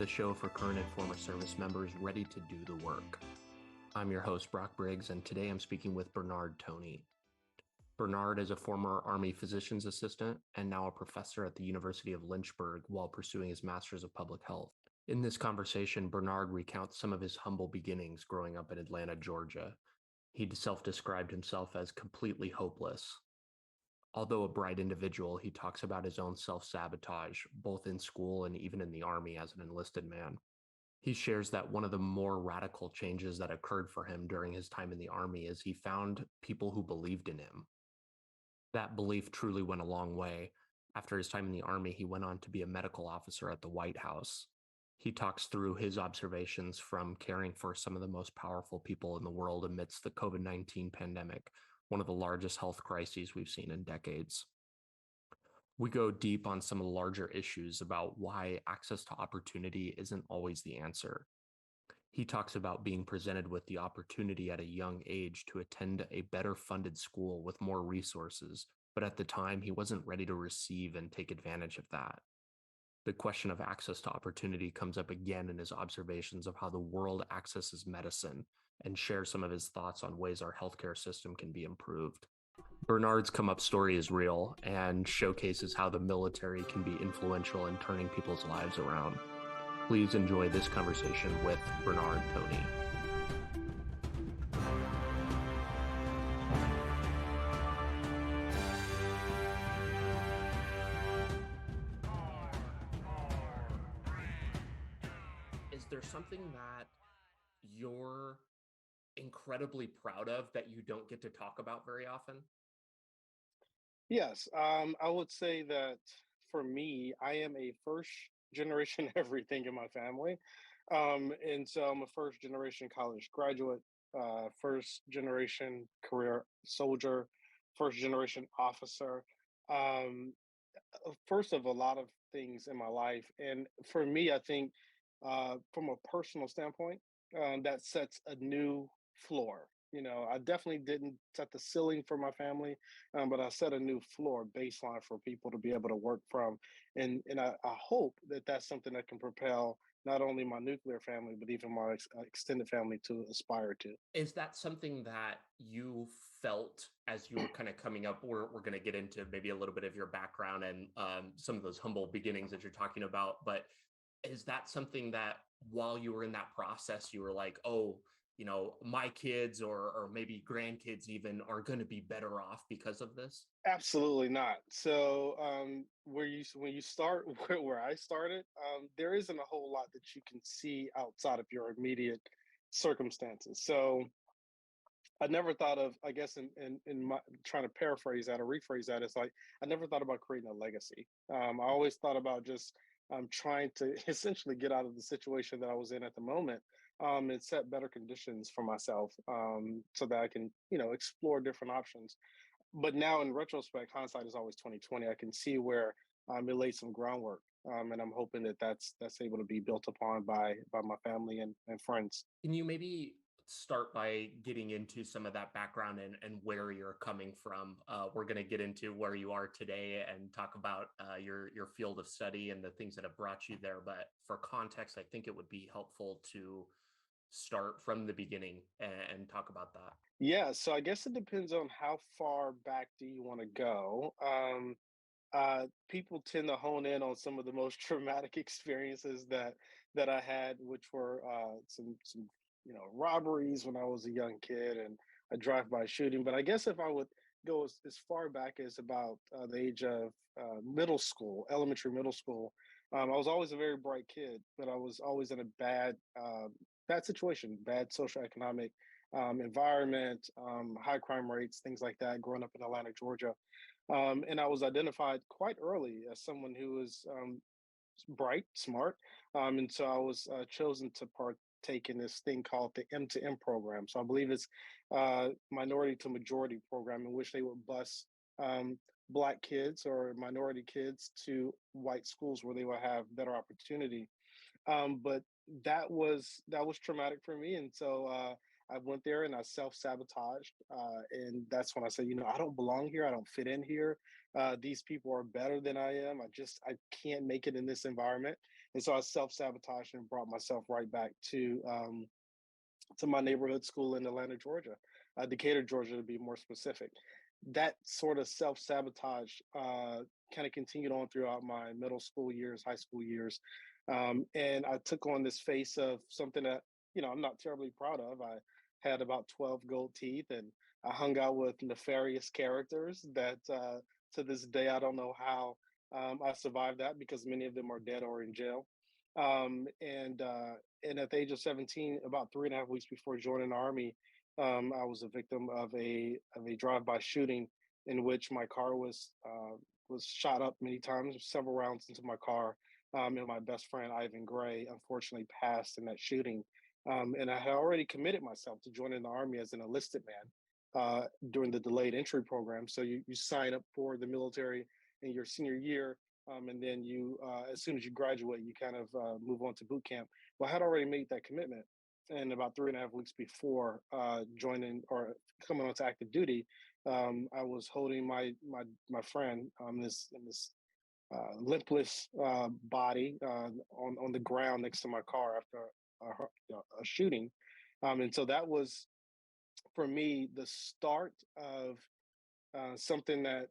the show for current and former service members ready to do the work. I'm your host, Brock Briggs, and today I'm speaking with Bernard Toney. Bernard is a former Army physician's assistant and now a professor at the University of Lynchburg while pursuing his master's of public health. In this conversation, Bernard recounts some of his humble beginnings growing up in Atlanta, Georgia. He self-described himself as completely hopeless. Although a bright individual, he talks about his own self-sabotage, both in school and even in the Army as an enlisted man. He shares that one of the more radical changes that occurred for him during his time in the Army is he found people who believed in him. That belief truly went a long way. After his time in the Army, he went on to be a medical officer at the White House. He talks through his observations from caring for some of the most powerful people in the world amidst the COVID-19 pandemic, one of the largest health crises we've seen in decades. We go deep on some of the larger issues about why access to opportunity isn't always the answer. He talks about being presented with the opportunity at a young age to attend a better funded school with more resources, but at the time he wasn't ready to receive and take advantage of that. The question of access to opportunity comes up again in his observations of how the world accesses medicine and shares some of his thoughts on ways our healthcare system can be improved. Bernard's come-up story is real and showcases how the military can be influential in turning people's lives around. Please enjoy this conversation with Bernard Toney. Is there something that you're incredibly proud of that you don't get to talk about very often? Yes, I would say that for me, I am a first generation everything in my family. And so I'm a first generation college graduate, first generation career soldier, first generation officer, um, first of a lot of things in my life. And for me, I think from a personal standpoint, that sets a new floor. I definitely didn't set the ceiling for my family, but I set a new floor baseline for people to be able to work from, and I hope that that's something that can propel not only my nuclear family but even my extended family to aspire to. Is that something that you felt as you were kind of coming up? We're going to get into maybe a little bit of your background and some of those humble beginnings that you're talking about. But is that something that while you were in that process, you were like, oh, my kids or maybe grandkids even are going to be better off because of this? Absolutely not. So, when you start where I started, there isn't a whole lot that you can see outside of your immediate circumstances. So, I never thought of, I guess, in my trying to paraphrase that or rephrase that, it's like I never thought about creating a legacy. I always thought about just trying to essentially get out of the situation that I was in at the moment, and set better conditions for myself, so that I can, explore different options. But now, in retrospect, hindsight is always 2020. I can see where it laid some groundwork, and I'm hoping that that's able to be built upon by my family and friends. Can you maybe start by getting into some of that background and where you're coming from? We're going to get into where you are today and talk about your field of study and the things that have brought you there. But for context, I think it would be helpful to start from the beginning and talk about that. Yeah, so I guess it depends on how far back do you want to go. People tend to hone in on some of the most traumatic experiences that I had, which were some robberies when I was a young kid and a drive-by shooting. But I guess if I would go as far back as about the age of middle school, elementary middle school, I was always a very bright kid, but I was always in a bad situation, bad socioeconomic environment, high crime rates, things like that. Growing up in Atlanta, Georgia, and I was identified quite early as someone who was bright, smart, and so I was chosen to partake in this thing called the M to M program. So I believe it's minority to majority program in which they would bus black kids or minority kids to white schools where they would have better opportunity. But that was traumatic for me, and so I went there and I self-sabotaged, and that's when I said, I don't belong here. I don't fit in here. These people are better than I am. I can't make it in this environment. And so I self-sabotaged and brought myself right back to my neighborhood school in Atlanta, Georgia, Decatur, Georgia, to be more specific. That sort of self sabotage kind of continued on throughout my middle school years, high school years. And I took on this face of something that, I'm not terribly proud of. I had about 12 gold teeth and I hung out with nefarious characters that to this day, I don't know how I survived that because many of them are dead or in jail. And at the age of 17, about 3.5 weeks before joining the army, I was a victim of a drive-by shooting in which my car was shot up many times, several rounds into my car. And my best friend Ivan Gray unfortunately passed in that shooting. And I had already committed myself to joining the army as an enlisted man during the delayed entry program. So you sign up for the military in your senior year, and then as soon as you graduate, you kind of move on to boot camp. Well, I had already made that commitment, and about 3.5 weeks before joining or coming onto active duty, I was holding my friend in this limpless body on the ground next to my car after a shooting, and so that was for me the start of something that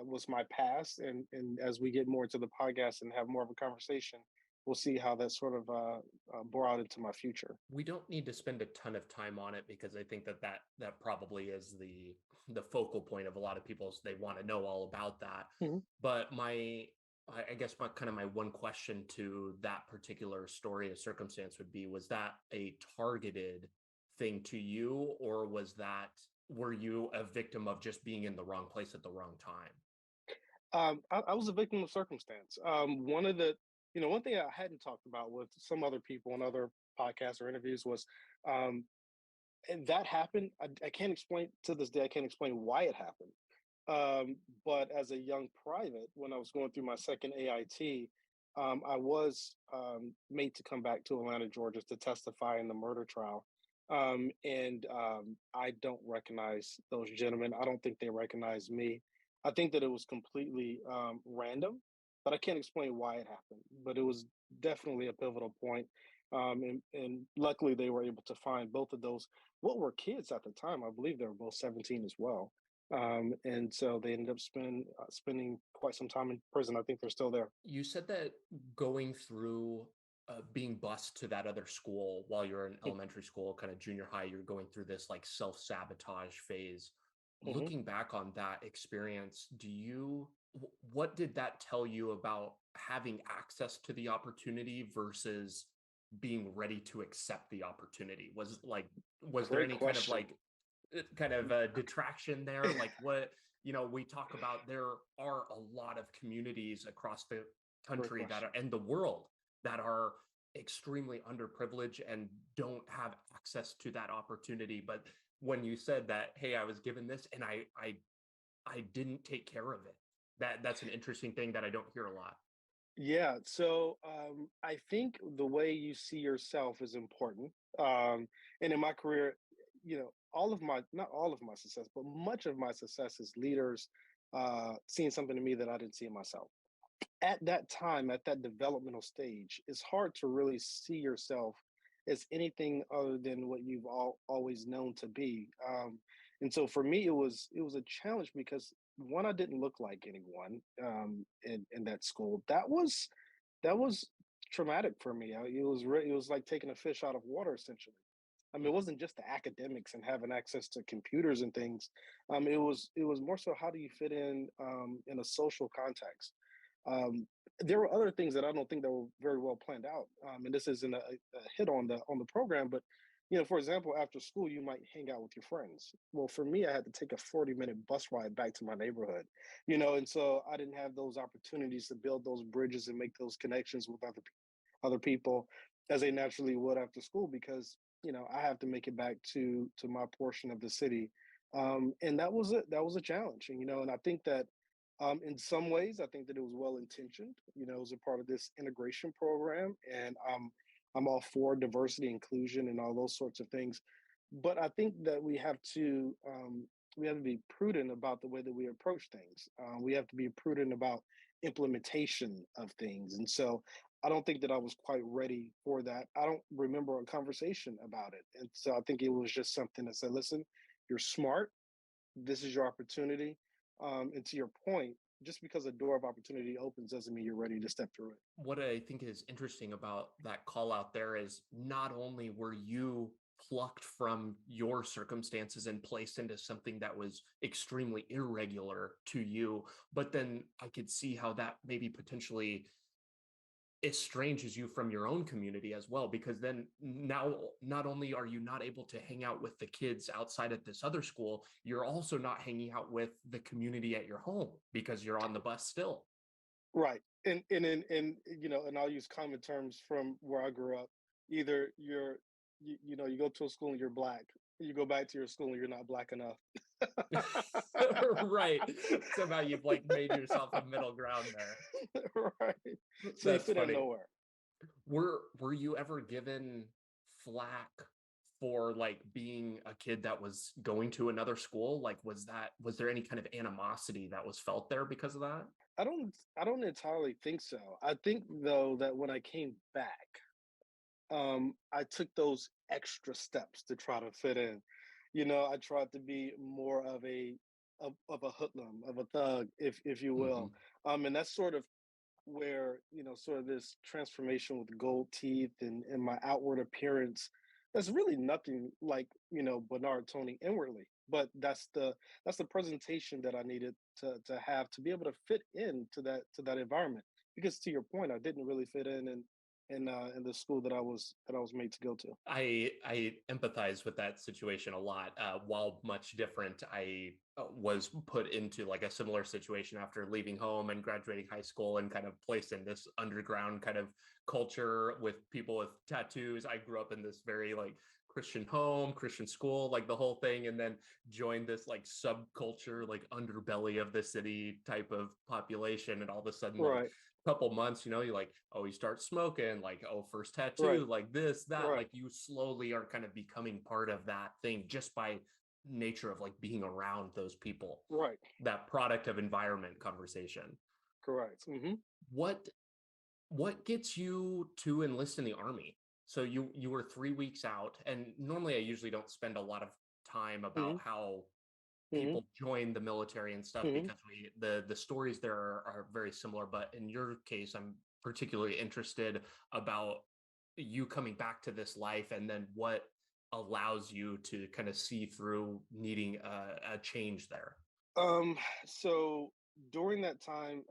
was my past, and as we get more into the podcast and have more of a conversation, we'll see how that sort of bore out into my future. We don't need to spend a ton of time on it because I think that probably is the focal point of a lot of people's. They want to know all about that. Mhm. But I guess my one question to that particular story or circumstance would be: was that a targeted thing to you, or were you a victim of just being in the wrong place at the wrong time? I was a victim of circumstance. One thing I hadn't talked about with some other people in other podcasts or interviews was um, and that happened. I can't explain to this day. I can't explain why it happened. But as a young private, when I was going through my second AIT, I was made to come back to Atlanta, Georgia, to testify in the murder trial. And I don't recognize those gentlemen. I don't think they recognize me. I think that it was completely random, but I can't explain why it happened. But it was definitely a pivotal point. And luckily, they were able to find both of those. What were kids at the time? I believe they were both 17 as well. And so they ended up spending quite some time in prison. I think they're still there. You said that going through being bused to that other school while you're in elementary school, kind of junior high, you're going through this like self-sabotage phase. Mm-hmm. Looking back on that experience, what did that tell you about having access to the opportunity versus being ready to accept the opportunity? Was there Great any kind of question. like detraction there? Like what, we talk about, there are a lot of communities across the Great country question. and the world that are extremely underprivileged and don't have access to that opportunity. But when you said that, hey, I was given this and I didn't take care of it, that's an interesting thing that I don't hear a lot. Yeah. So I think the way you see yourself is important. And in my career, not all of my success, but much of my success is leaders seeing something in me that I didn't see in myself. At that time, at that developmental stage, it's hard to really see yourself as anything other than what you've always known to be. And so for me, it was a challenge because one, I didn't look like anyone in that school. That was traumatic for me. It was like taking a fish out of water, essentially. I mean, it wasn't just the academics and having access to computers and things. It was more so how do you fit in a social context. Um, there were other things that I don't think that were very well planned out. And this isn't a hit on the program, but for example, after school, you might hang out with your friends. Well, for me, I had to take a 40-minute bus ride back to my neighborhood, and so I didn't have those opportunities to build those bridges and make those connections with other people as they naturally would after school because I have to make it back to my portion of the city, and that was a challenge, and I think that in some ways I think that it was well intentioned. It was a part of this integration program, and I'm all for diversity, inclusion, and all those sorts of things. but I think that we have to be prudent about the way that we approach things. We have to be prudent about implementation of things, and so I don't think that I was quite ready for that. I don't remember a conversation about it, and so I think it was just something that said, "Listen, you're smart. This is your opportunity." And to your point, just because a door of opportunity opens doesn't mean you're ready to step through it. What I think is interesting about that call out there is not only were you plucked from your circumstances and placed into something that was extremely irregular to you, but then I could see how that maybe potentially estranges you from your own community as well, because then now not only are you not able to hang out with the kids outside at this other school, you're also not hanging out with the community at your home because you're on the bus still. Right. And you know, and I'll use common terms from where I grew up. Either you know, you go to a school and you're black. You go back to your school and you're not black enough. Right. Somehow you've like made yourself a middle ground there. Right. So you That's fit in funny. nowhere. Were you ever given flack for like being a kid that was going to another school? Like was there any kind of animosity that was felt there because of that? I don't entirely think so. I think though that when I came back, I took those extra steps to try to fit in. You know, I tried to be more of of a hoodlum, of a thug, if you will. Mhm. And that's sort of where, you know, sort of this transformation with gold teeth and my outward appearance, that's really nothing like, you know, Bernard Toney inwardly, but that's the presentation that I needed to have to be able to fit into that environment. Because to your point, I didn't really fit in the school that I was made to go to. I empathize with that situation a lot. While much different, I was put into like a similar situation after leaving home and graduating high school and kind of placed in this underground kind of culture with people with tattoos. I grew up in this very like Christian home, Christian school, like the whole thing, and then joined this like subculture, like underbelly of the city type of population. And all of a sudden, like Right, couple months, you know, you like, oh, you start smoking, like, oh, first right, tattoo, like this, that, right, like you slowly are kind of becoming part of that thing just by nature of like being around those people, right. that product of environment conversation. Correct. Hmm. What what gets you to enlist in the army? So you were 3 weeks out, and normally I usually don't spend a lot of time about Hmm. how Hmm. people join the military and stuff Hmm. because the stories there are very similar. But in your case, I'm particularly interested about you coming back to this life and then what allows you to kind of see through needing a change there. Um, so during that time,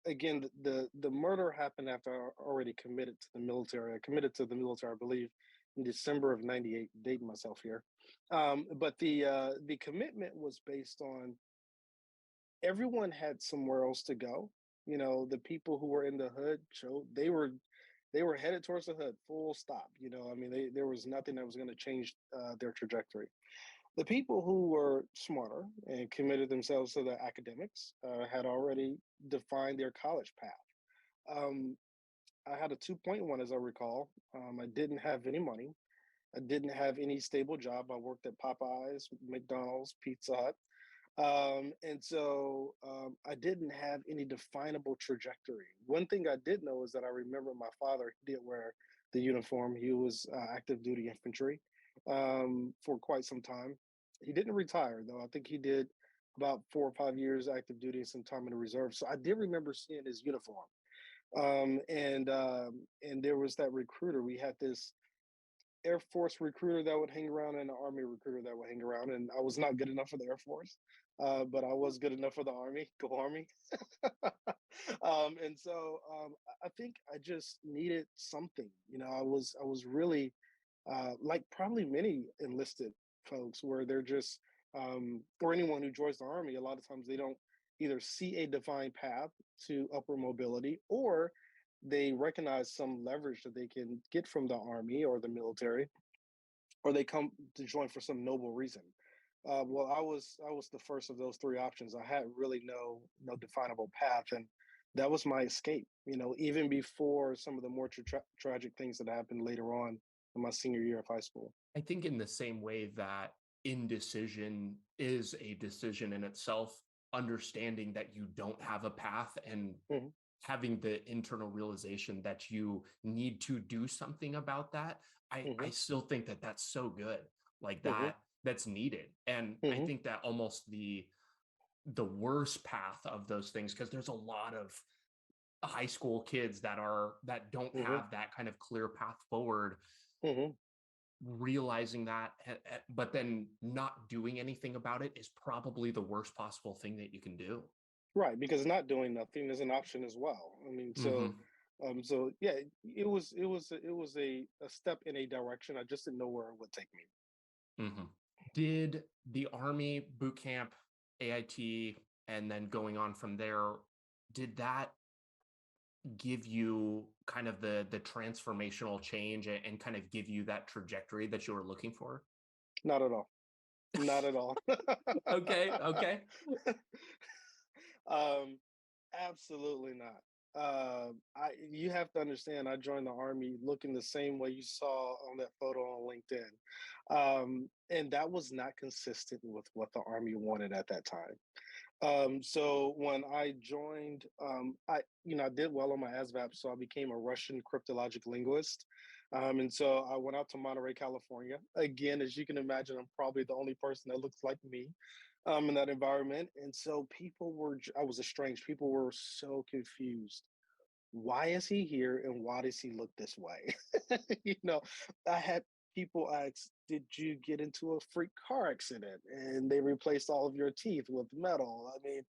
again, the murder happened after I already committed to the military. I committed to the military, I believe, in December of '98. Dating myself here, but the commitment was based on everyone had somewhere else to go. You know, the people who were in the hood showed they were headed towards the hood, full stop. You know, I mean, there was nothing that was going to change their trajectory. The people who were smarter and committed themselves to the academics had already defined their college path. Um, I had a 2.1, as I recall. I didn't have any money. I didn't have any stable job. I worked at Popeyes, McDonald's, Pizza Hut. I didn't have any definable trajectory. One thing I did know is that I remember my father did wear the uniform. He was active duty infantry for quite some time. He didn't retire though. I think he did about 4 or 5 years active duty and some time in the reserve. So I did remember seeing his uniform. And there was that recruiter. We had this Air Force recruiter that would hang around and an Army recruiter that would hang around. And I was not good enough for the Air Force, but I was good enough for the Army. Go Army! I think I just needed something. You know, I was really like probably many enlisted folks where they're just or anyone who joins the Army. A lot of times they don't either see a defined path to upward mobility or they recognize some leverage that they can get from the army or the military, or they come to join for some noble reason. Well, I was the first of those three options. I had really no definable path, and that was my escape. You know, even before some of the more tragic things that happened later on in my senior year of high school. I think in the same way that indecision is a decision in itself, understanding that you don't have a path and Hmm. having the internal realization that you need to do something about that, I Hmm. still think that that's so good. Like Hmm. that's needed. And I Hmm. think that almost the worst path of those things, because there's a lot of high school kids that don't Hmm. have that kind of clear path forward, Hmm. realizing that, but then not doing anything about it is probably the worst possible thing that you can do. Right, because not doing nothing is an option as well. I mean, Mm-hmm. so yeah, it was a step in a direction. I just didn't know where it would take me. Mm-hmm. Did the Army boot camp, AIT, and then going on from there, did that give you kind of the transformational change and kind of give you that trajectory that you were looking for? Not at all. Not at all. Okay, okay. um, Absolutely not. I You have to understand. I joined the army looking the same way you saw on that photo on LinkedIn, and that was not consistent with what the army wanted at that time. So when I joined, I did well on my ASVAB, so I became a Russian cryptologic linguist. And so I went out to Monterey, California. Again, as you can imagine, I'm probably the only person that looks like me in that environment. And so I was estranged. People were so confused. Why is he here and why does he look this way? you know, I had people ask, did you get into a freak car accident and they replaced all of your teeth with metal? I mean,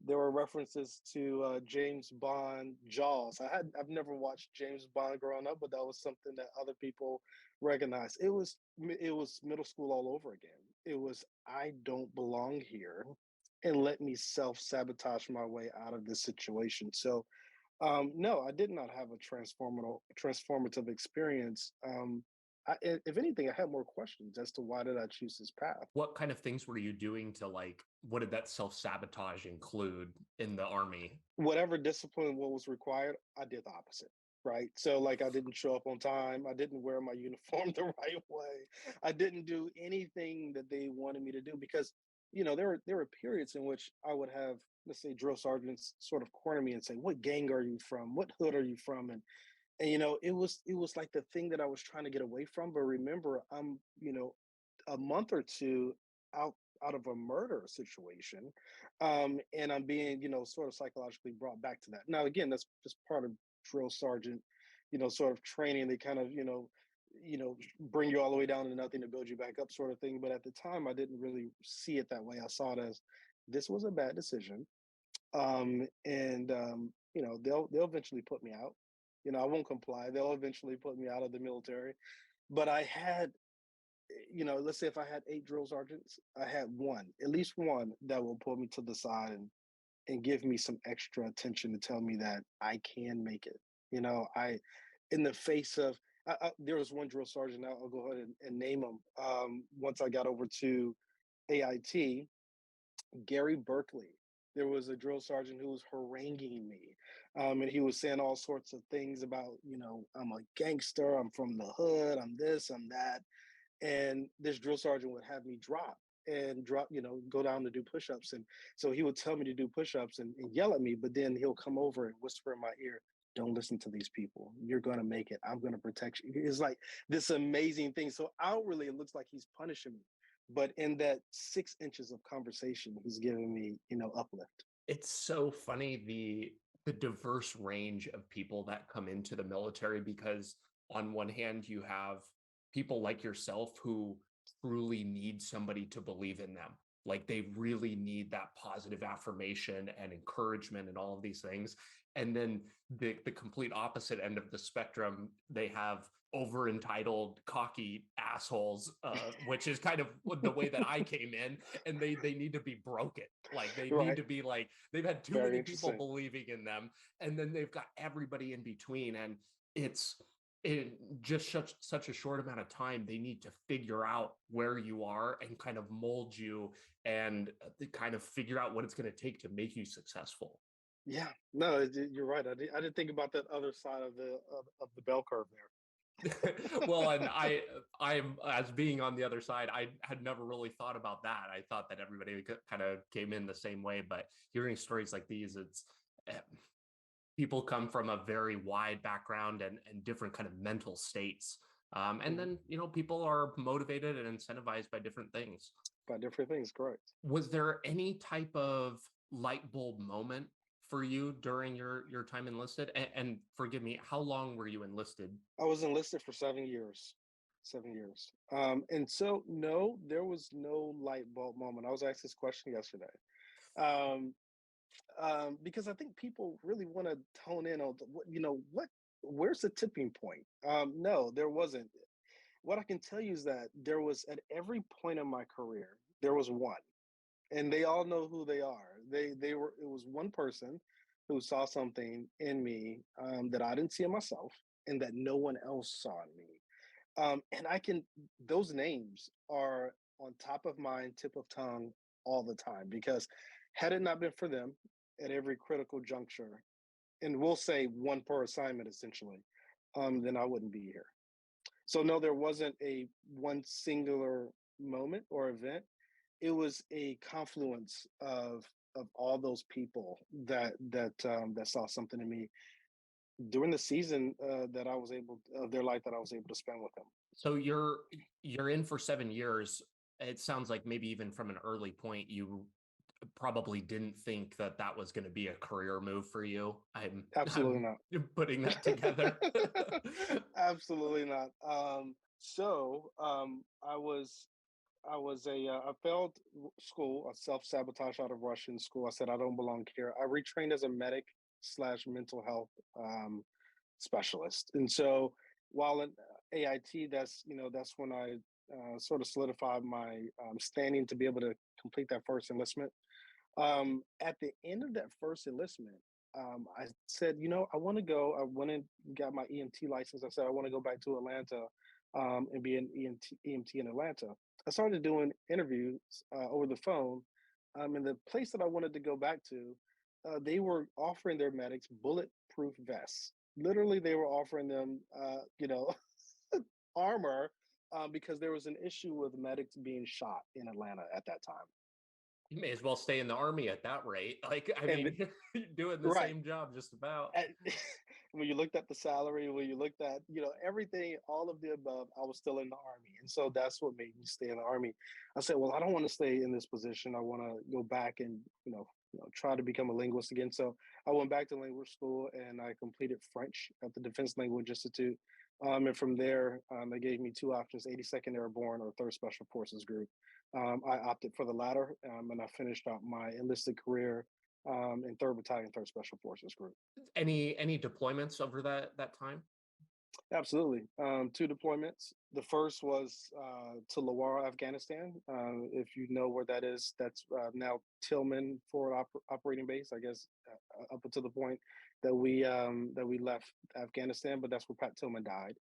there were references to James Bond Jaws. I've never watched James Bond growing up, but that was something that other people recognized. It was middle school all over again. It was I don't belong here, and let me self sabotage my way out of this situation. So no, I did not have a transformative experience. If anything, I had more questions as to why did I choose this path. What kind of things were you doing to, like, what did that self-sabotage include in the Army? Whatever discipline what was required, I did the opposite. Right. So like I didn't show up on time. I didn't wear my uniform the right way. I didn't do anything that they wanted me to do because, there were periods in which I would have, let's say, drill sergeants sort of corner me and say, "What gang are you from? What hood are you from?" And it was like the thing that I was trying to get away from. But remember, I'm a month or two out out of a murder situation, and I'm being sort of psychologically brought back to that. Now again, that's just part of drill sergeant, sort of training. They kind of bring you all the way down to nothing to build you back up, sort of thing. But at the time, I didn't really see it that way. I saw it as this was a bad decision, and they'll eventually put me out. I won't comply. They'll eventually put me out of the military. But I had, let's say if I had 8 drill sergeants, I had one, at least one, that will pull me to the side and give me some extra attention to tell me that I can make it. In the face of, there was one drill sergeant. I'll go ahead and name him. Once I got over to AIT, Gary Berkeley. There was a drill sergeant who was haranguing me. And he was saying all sorts of things about, I'm a gangster, I'm from the hood, I'm this, I'm that. And this drill sergeant would have me drop, go down to do push-ups. And so he would tell me to do push-ups and yell at me, but then he'll come over and whisper in my ear, don't listen to these people. You're going to make it. I'm going to protect you. It's like this amazing thing. So outwardly, it looks like he's punishing me. But in that 6 inches of conversation, he's giving me, uplift. It's so funny, the diverse range of people that come into the military, because on one hand you have people like yourself who truly need somebody to believe in them. Like they really need that positive affirmation and encouragement and all of these things. And then the complete opposite end of the spectrum, they have over entitled cocky assholes, which is kind of the way that I came in, and they need to be broken. Like they need Right. to be like, they've had too Very many people interesting. believing in them, and then they've got everybody in between. And it's in just such a short amount of time, they need to figure out where you are and kind of mold you and kind of figure out what it's going to take to make you successful. Yeah. No, you're right. I didn't think about that other side of the bell curve there. Well, and I'm as being on the other side, I had never really thought about that. I thought that everybody kind of came in the same way, but hearing stories like these, it's eh, people come from a very wide background and different kind of mental states. And Mhm. then, people are motivated and incentivized by different things. By different things, correct. Was there any type of light bulb moment for you during your time enlisted? And forgive me, how long were you enlisted? I was enlisted for 7 years. 7 years. And so no, there was no light bulb moment. I was asked this question yesterday. Um, because I think people really want to tone in on where's the tipping point? No, there wasn't. What I can tell you is that there was at every point in my career, there was one, and they all know who they are. They were it was one person who saw something in me that I didn't see in myself, and that no one else saw in me. And I can those names are on top of mind, tip of tongue all the time because had it not been for them at every critical juncture, and we'll say one per assignment essentially, then I wouldn't be here. So no, there wasn't a one singular moment or event. It was a confluence of all those people that saw something in me during the season that I was able of their life that I was able to spend with them. So you're in for 7 years. It sounds like maybe even from an early point, you probably didn't think that that was going to be a career move for you. Absolutely I'm not. putting that together. Absolutely not. I failed school, a self sabotage out of Russian school. I said I don't belong here. I retrained as a medic slash mental health um, specialist, and so while in AIT, that's when I sort of solidified my standing to be able to complete that first enlistment. At the end of that first enlistment, I said, I want to go. I went and got my EMT license. I said, I want to go back to Atlanta and be an EMT in Atlanta. I started doing interviews over the phone. And the place that I wanted to go back to, they were offering their medics bulletproof vests. Literally, they were offering them, armor because there was an issue with medics being shot in Atlanta at that time. You may as well stay in the army at that rate. Like, I And mean, you're doing the right, same job just about. at, when you looked at the salary, when you looked at everything, all of the above, I was still in the army, and so that's what made me stay in the army. I said, well, I don't want to stay in this position. I want to go back and try to become a linguist again. So I went back to language school and I completed French at the Defense Language Institute. And from there, they gave me two options: 82nd Airborne or 3rd Special Forces Group. I opted for the latter, and I finished out my enlisted career in 3rd Battalion, 3rd Special Forces Group. Any deployments over that time? Absolutely. Two deployments. The first was to Lawara, Afghanistan. If you know where that is, that's now Tillman Forward Operating Base. I guess up until the point that we left Afghanistan, but that's where Pat Tillman died.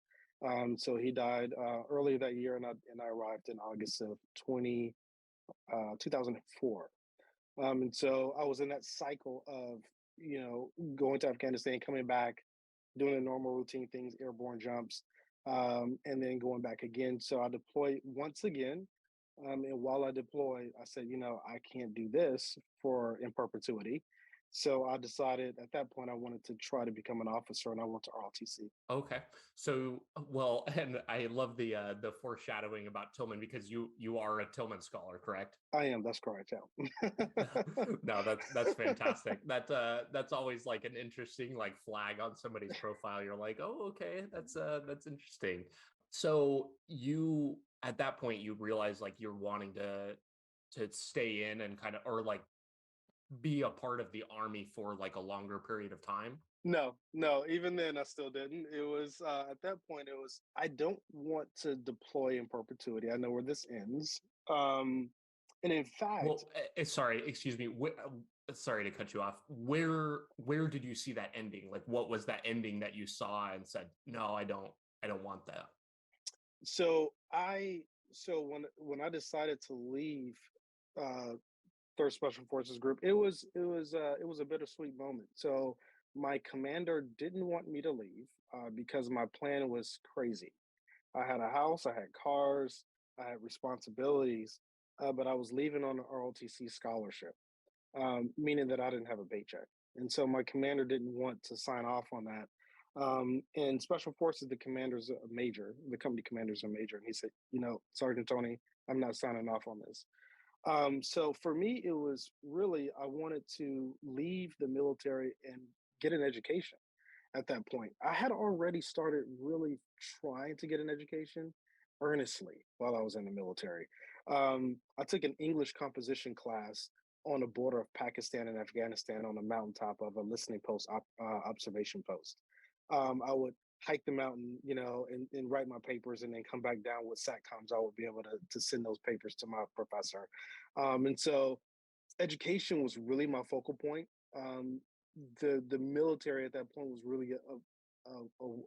So he died earlier that year, and I arrived in August of 2004. And so I was in that cycle of going to Afghanistan, coming back, doing the normal routine things, airborne jumps, and then going back again. So I deployed once again. And while I deployed, I said, I can't do this for in perpetuity. So I decided at that point I wanted to try to become an officer, and I went to ROTC. Okay. So, well, and I love the foreshadowing about Tillman because you are a Tillman scholar, correct? I am. That's correct. Yeah. No, that's fantastic. That's always like an interesting like flag on somebody's profile. You're like, oh, okay, that's interesting. So you at that point you realize like you're wanting to stay in and kind of or like be a part of the army for like a longer period of time. No, no, even then I still didn't. It was at that point it was I don't want to deploy in perpetuity. I know where this ends. And in fact, Well, sorry, excuse me. Sorry to cut you off. Where did you see that ending? Like, what was that ending that you saw and said, "No, I don't want that." so I so when I decided to leave uh 3rd Special Forces Group, it was a bittersweet moment. So my commander didn't want me to leave because my plan was crazy. I had a house, I had cars, I had responsibilities, but I was leaving on an ROTC scholarship, meaning that I didn't have a paycheck. And so my commander didn't want to sign off on that. In special forces, the commander's a major, the company commander's a major. And he said, Sergeant Tony, I'm not signing off on this. So for me, it was really, I wanted to leave the military and get an education at that point. I had already started really trying to get an education earnestly while I was in the military. I took an English composition class on the border of Pakistan and Afghanistan on the mountaintop of a listening post observation post. I would hike the mountain, and write my papers and then come back down with SATCOMs. I would be able to send those papers to my professor. And so education was really my focal point. Um, the military at that point was really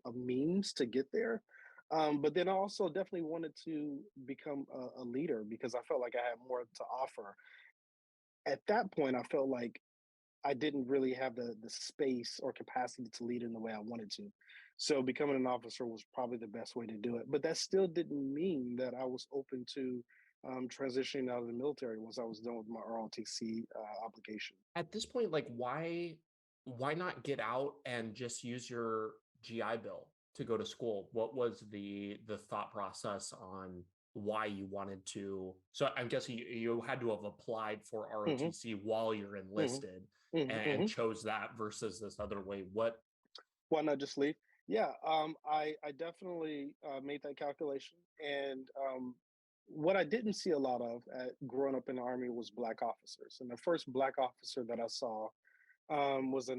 a means to get there. But then I also definitely wanted to become a leader because I felt like I had more to offer. At that point, I felt like I didn't really have the space or capacity to lead in the way I wanted to. So becoming an officer was probably the best way to do it. But that still didn't mean that I was open to transitioning out of the military once I was done with my ROTC obligation. At this point, like why not get out and just use your GI Bill to go to school? What was the thought process on why you wanted to? So I'm guessing you had to have applied for Hmm. ROTC while you're Hmm. enlisted Hmm. and Hmm. chose that versus this other way. What? Why not just leave? Yeah, I definitely made that calculation, and what I didn't see a lot of growing up in the army was black officers. And the first black officer that I saw was a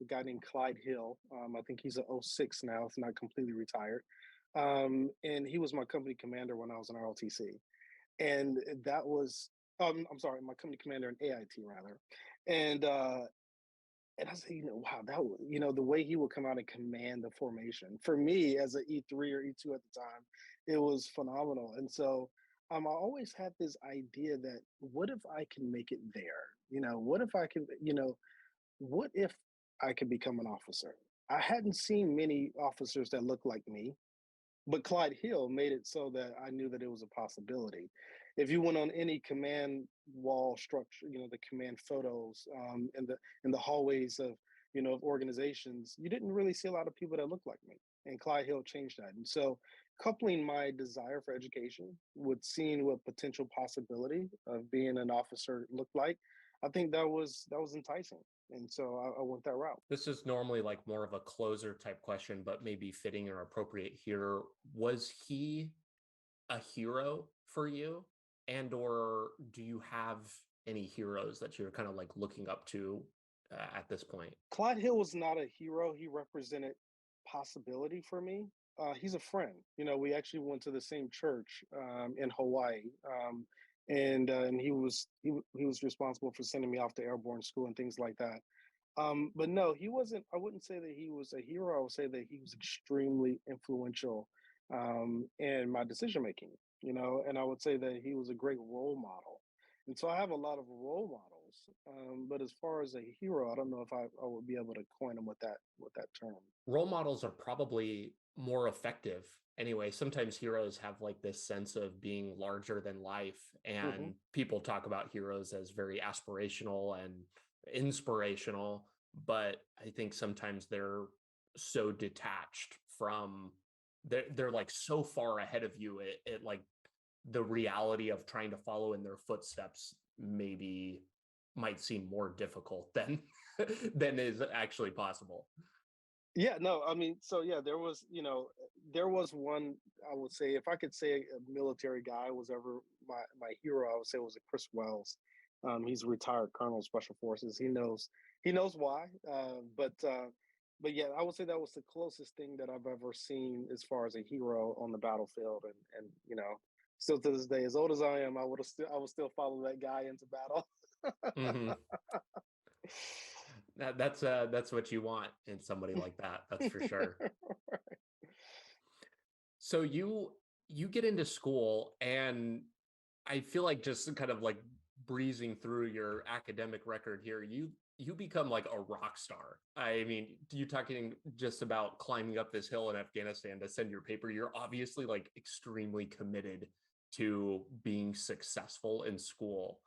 guy named Clyde Hill. I think he's a '06 now, if not completely retired. And he was my company commander when I was in ROTC. And that was, I'm sorry, my company commander in AIT rather. And and I said, wow, that was, the way he would come out and command the formation. For me, as an E3 or E2 at the time, it was phenomenal. And so I always had this idea that what if I can make it there? What if I can, what if I could become an officer? I hadn't seen many officers that looked like me, but Clyde Hill made it so that I knew that it was a possibility. If you went on any command wall structure, the command photos in the hallways of of organizations, you didn't really see a lot of people that looked like me. And Clyde Hill changed that. And so, coupling my desire for education with seeing what potential possibility of being an officer looked like, I think that was enticing. And so I went that route. This is normally like more of a closer type question, but maybe fitting or appropriate here. Was he a hero for you? And or do you have any heroes that you're kind of like looking up to at this point? Clyde Hill was not a hero. He represented possibility for me. He's a friend. We actually went to the same church in Hawaii, and he was responsible for sending me off to airborne school and things like that. But no, he wasn't. I wouldn't say that he was a hero. I would say that he was extremely influential in my decision making. And I would say that he was a great role model. And so I have a lot of role models. But as far as a hero, I don't know if I would be able to coin him with that term. Role models are probably more effective anyway. Sometimes heroes have like this sense of being larger than life, Hmm. and people talk about heroes as very aspirational and inspirational, but I think sometimes they're so detached from they're like so far ahead of you, it like the reality of trying to follow in their footsteps maybe might seem more difficult than than is actually possible. Yeah, no, I mean, so yeah, there was one. I would say if I could say a military guy was ever my hero, I would say it was a Chris Wells. He's a retired colonel of special forces. He knows why, but yeah, I would say that was the closest thing that I've ever seen as far as a hero on the battlefield, and still to this day, as old as I am, I would still follow that guy into battle. Hmm. That's what you want in somebody like that. That's for sure. So you get into school, and I feel like just kind of like breezing through your academic record here, you you become like a rock star. I mean, you talking just about climbing up this hill in Afghanistan to send your paper. You're obviously like extremely committed to being successful in school.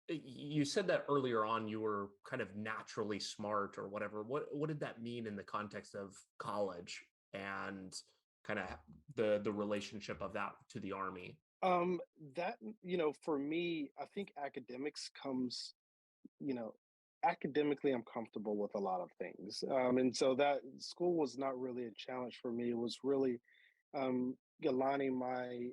You said that earlier on you were kind of naturally smart or whatever. What did that mean in the context of college and kind of the relationship of that to the army? Um, that, for me, I think you know, academically, I'm comfortable with a lot of things. And so that school was not really a challenge for me. It was really um, aligning my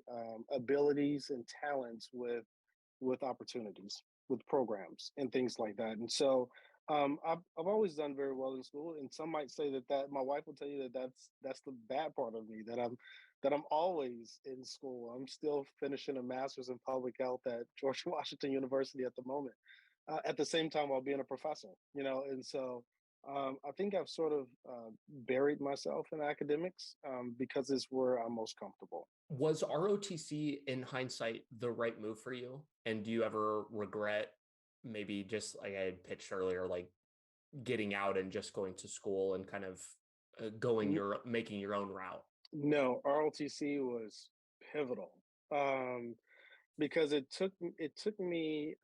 abilities and talents with opportunities, with programs and things like that. And so I've always done very well in school. And some might say that my wife will tell you that that's the bad part of me, that I'm always in school. I'm still finishing a master's in public health at George Washington University at the moment. At the same time, while being a professor, and so I think I've sort of buried myself in academics because it's where I'm most comfortable. Was ROTC in hindsight the right move for you? And do you ever regret maybe just like I had pitched earlier, like getting out and just going to school and kind of going your making your own route? No, ROTC was pivotal um, because it took me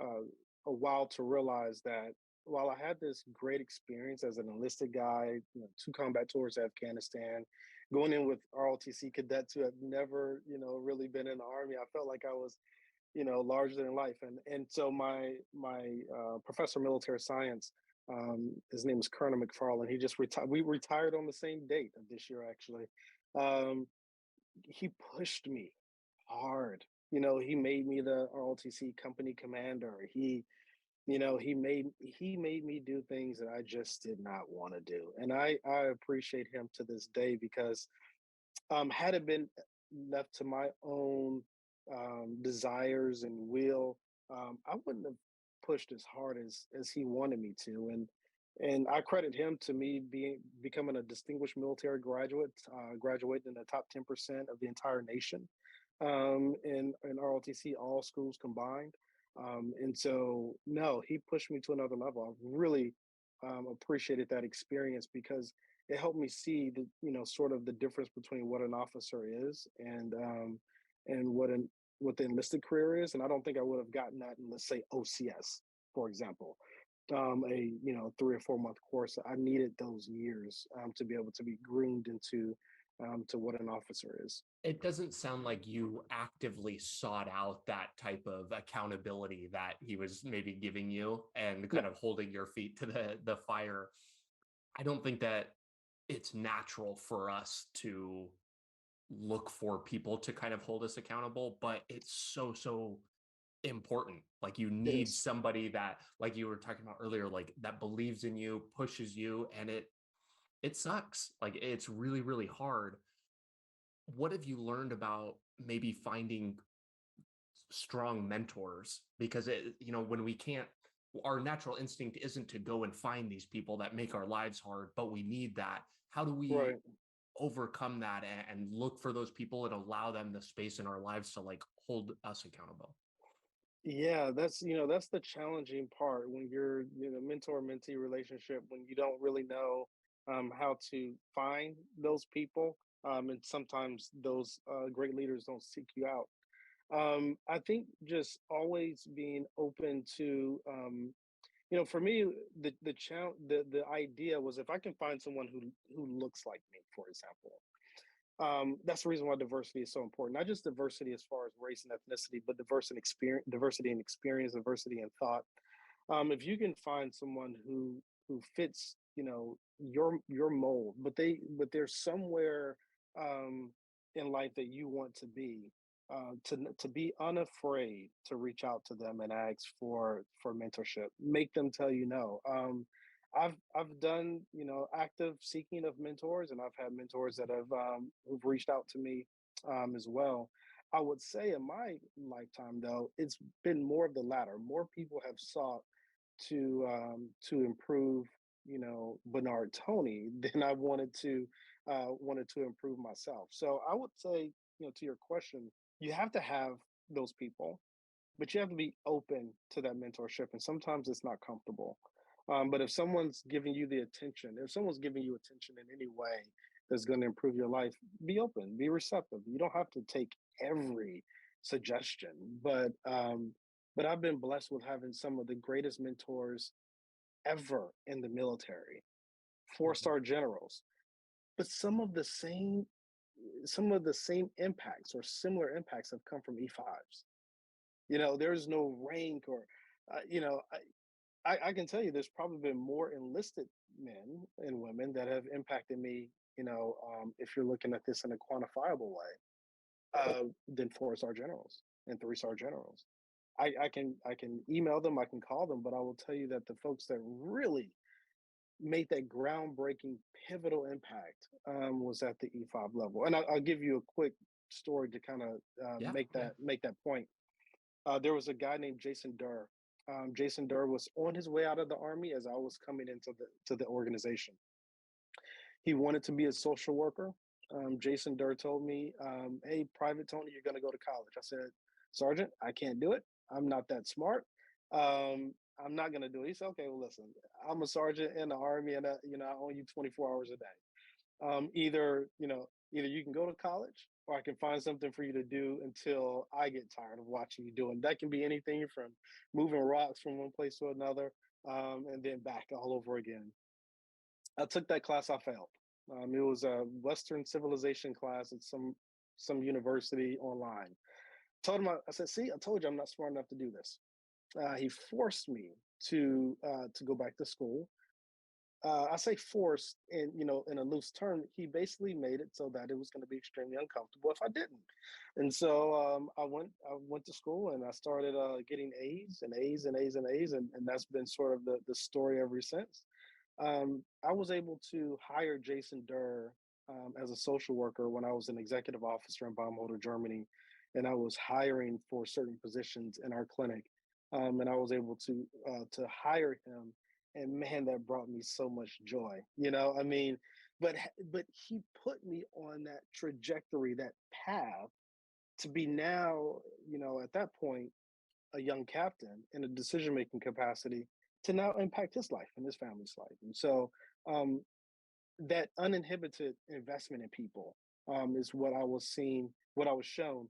a while to realize that while I had this great experience as an enlisted guy, 2 combat tours to Afghanistan, going in with ROTC cadets who had never really been in the army, I felt like I was larger than life. And so my professor of military science, his name is Colonel McFarland. He just retired. We retired on the same date of this year, actually. Um, he pushed me hard. He made me the ROTC company commander. He made me do things that I just did not want to do, and I appreciate him to this day because had it been left to my own desires and will, I wouldn't have pushed as hard as he wanted me to. And I credit him to me becoming a distinguished military graduate, graduating in the top 10% of the entire nation in ROTC, all schools combined. And so, no, he pushed me to another level. I really appreciated that experience because it helped me see the sort of the difference between what an officer is and what the enlisted career is. And I don't think I would have gotten that in, let's say, OCS, for example, a 3 or 4 month course. I needed those years to be able to be groomed into to what an officer is. It doesn't sound like you actively sought out that type of accountability that he was maybe giving you and No, kind of holding your feet to the fire. I don't think that it's natural for us to look for people to kind of hold us accountable, but it's so important. Like you it need is. somebody that, like you were talking about earlier, like that believes in you, pushes you, and it sucks. Like it's really hard. What have you learned about maybe finding strong mentors? Because when we can't, our natural instinct isn't to go and find these people that make our lives hard, but we need that. How do we Right. overcome that and look for those people and allow them the space in our lives to like hold us accountable? Yeah, that's the challenging part when you're mentor mentee relationship, when you don't really know how to find those people, and sometimes those great leaders don't seek you out. I think just always being open to for me, the idea was, if I can find someone who looks like me, for example. That's the reason why diversity is so important. Not just diversity as far as race and ethnicity, but diversity in experience, diversity in thought. If you can find someone who fits, your mold, but they're somewhere in life that you want to be, to be unafraid to reach out to them and ask for mentorship. Make them tell you no. I've done active seeking of mentors, and I've had mentors that have who've reached out to me as well. I would say in my lifetime, though, it's been more of the latter. More people have sought to improve, Bernard Toney than I wanted to improve myself. So I would say, to your question, you have to have those people. but you have to be open to that mentorship. And sometimes it's not comfortable. But if someone's giving you the attention, if someone's giving you attention in any way that's going to improve your life, be open, be receptive. You don't have to take every suggestion, but I've been blessed with having some of the greatest mentors ever in the military, Mhm. four-star generals, but some of the same impacts or similar impacts have come from E5s. There's no rank or, you know, I can tell you there's probably been more enlisted men and women that have impacted me, if you're looking at this in a quantifiable way, than four-star generals and three-star generals. I can email them, I can call them, but I will tell you that the folks that really made that groundbreaking, pivotal impact was at the E5 level. And I'll give you a quick story to kind of Yeah, make yeah. that point. There was a guy named Jason Durr. Jason Durr was on his way out of the army as I was coming into the organization. He wanted to be a social worker. Jason Durr told me, "Hey, Private Tony, you're going to go to college." I said, "Sergeant, I can't do it. I'm not that smart. I'm not going to do it." He said, "Okay, well, listen, I'm a sergeant in the army, and I own you 24 hours a day. Either you can go to college, or I can find something for you to do until I get tired of watching you doing. That can be anything from moving rocks from one place to another, and then back all over again." I took that class. I failed. It was a Western civilization class at some university online. Told him, I said, "See, I told you I'm not smart enough to do this." He forced me to go back to school. I say forced in a loose term. He basically made it so that it was going to be extremely uncomfortable if I didn't. And so I went to school and I started getting A's and A's and A's and A's, and that's been sort of the story ever since. I was able to hire Jason Durr as a social worker when I was an executive officer in Baumholder, Germany, and I was hiring for certain positions in our clinic, and I was able to hire him, and man, that brought me so much joy. I mean, but he put me on that trajectory, that path to be now, at that point, a young captain in a decision making capacity to now impact his life and his family's life. And so um, that uninhibited investment in people is what I was seeing, what I was shown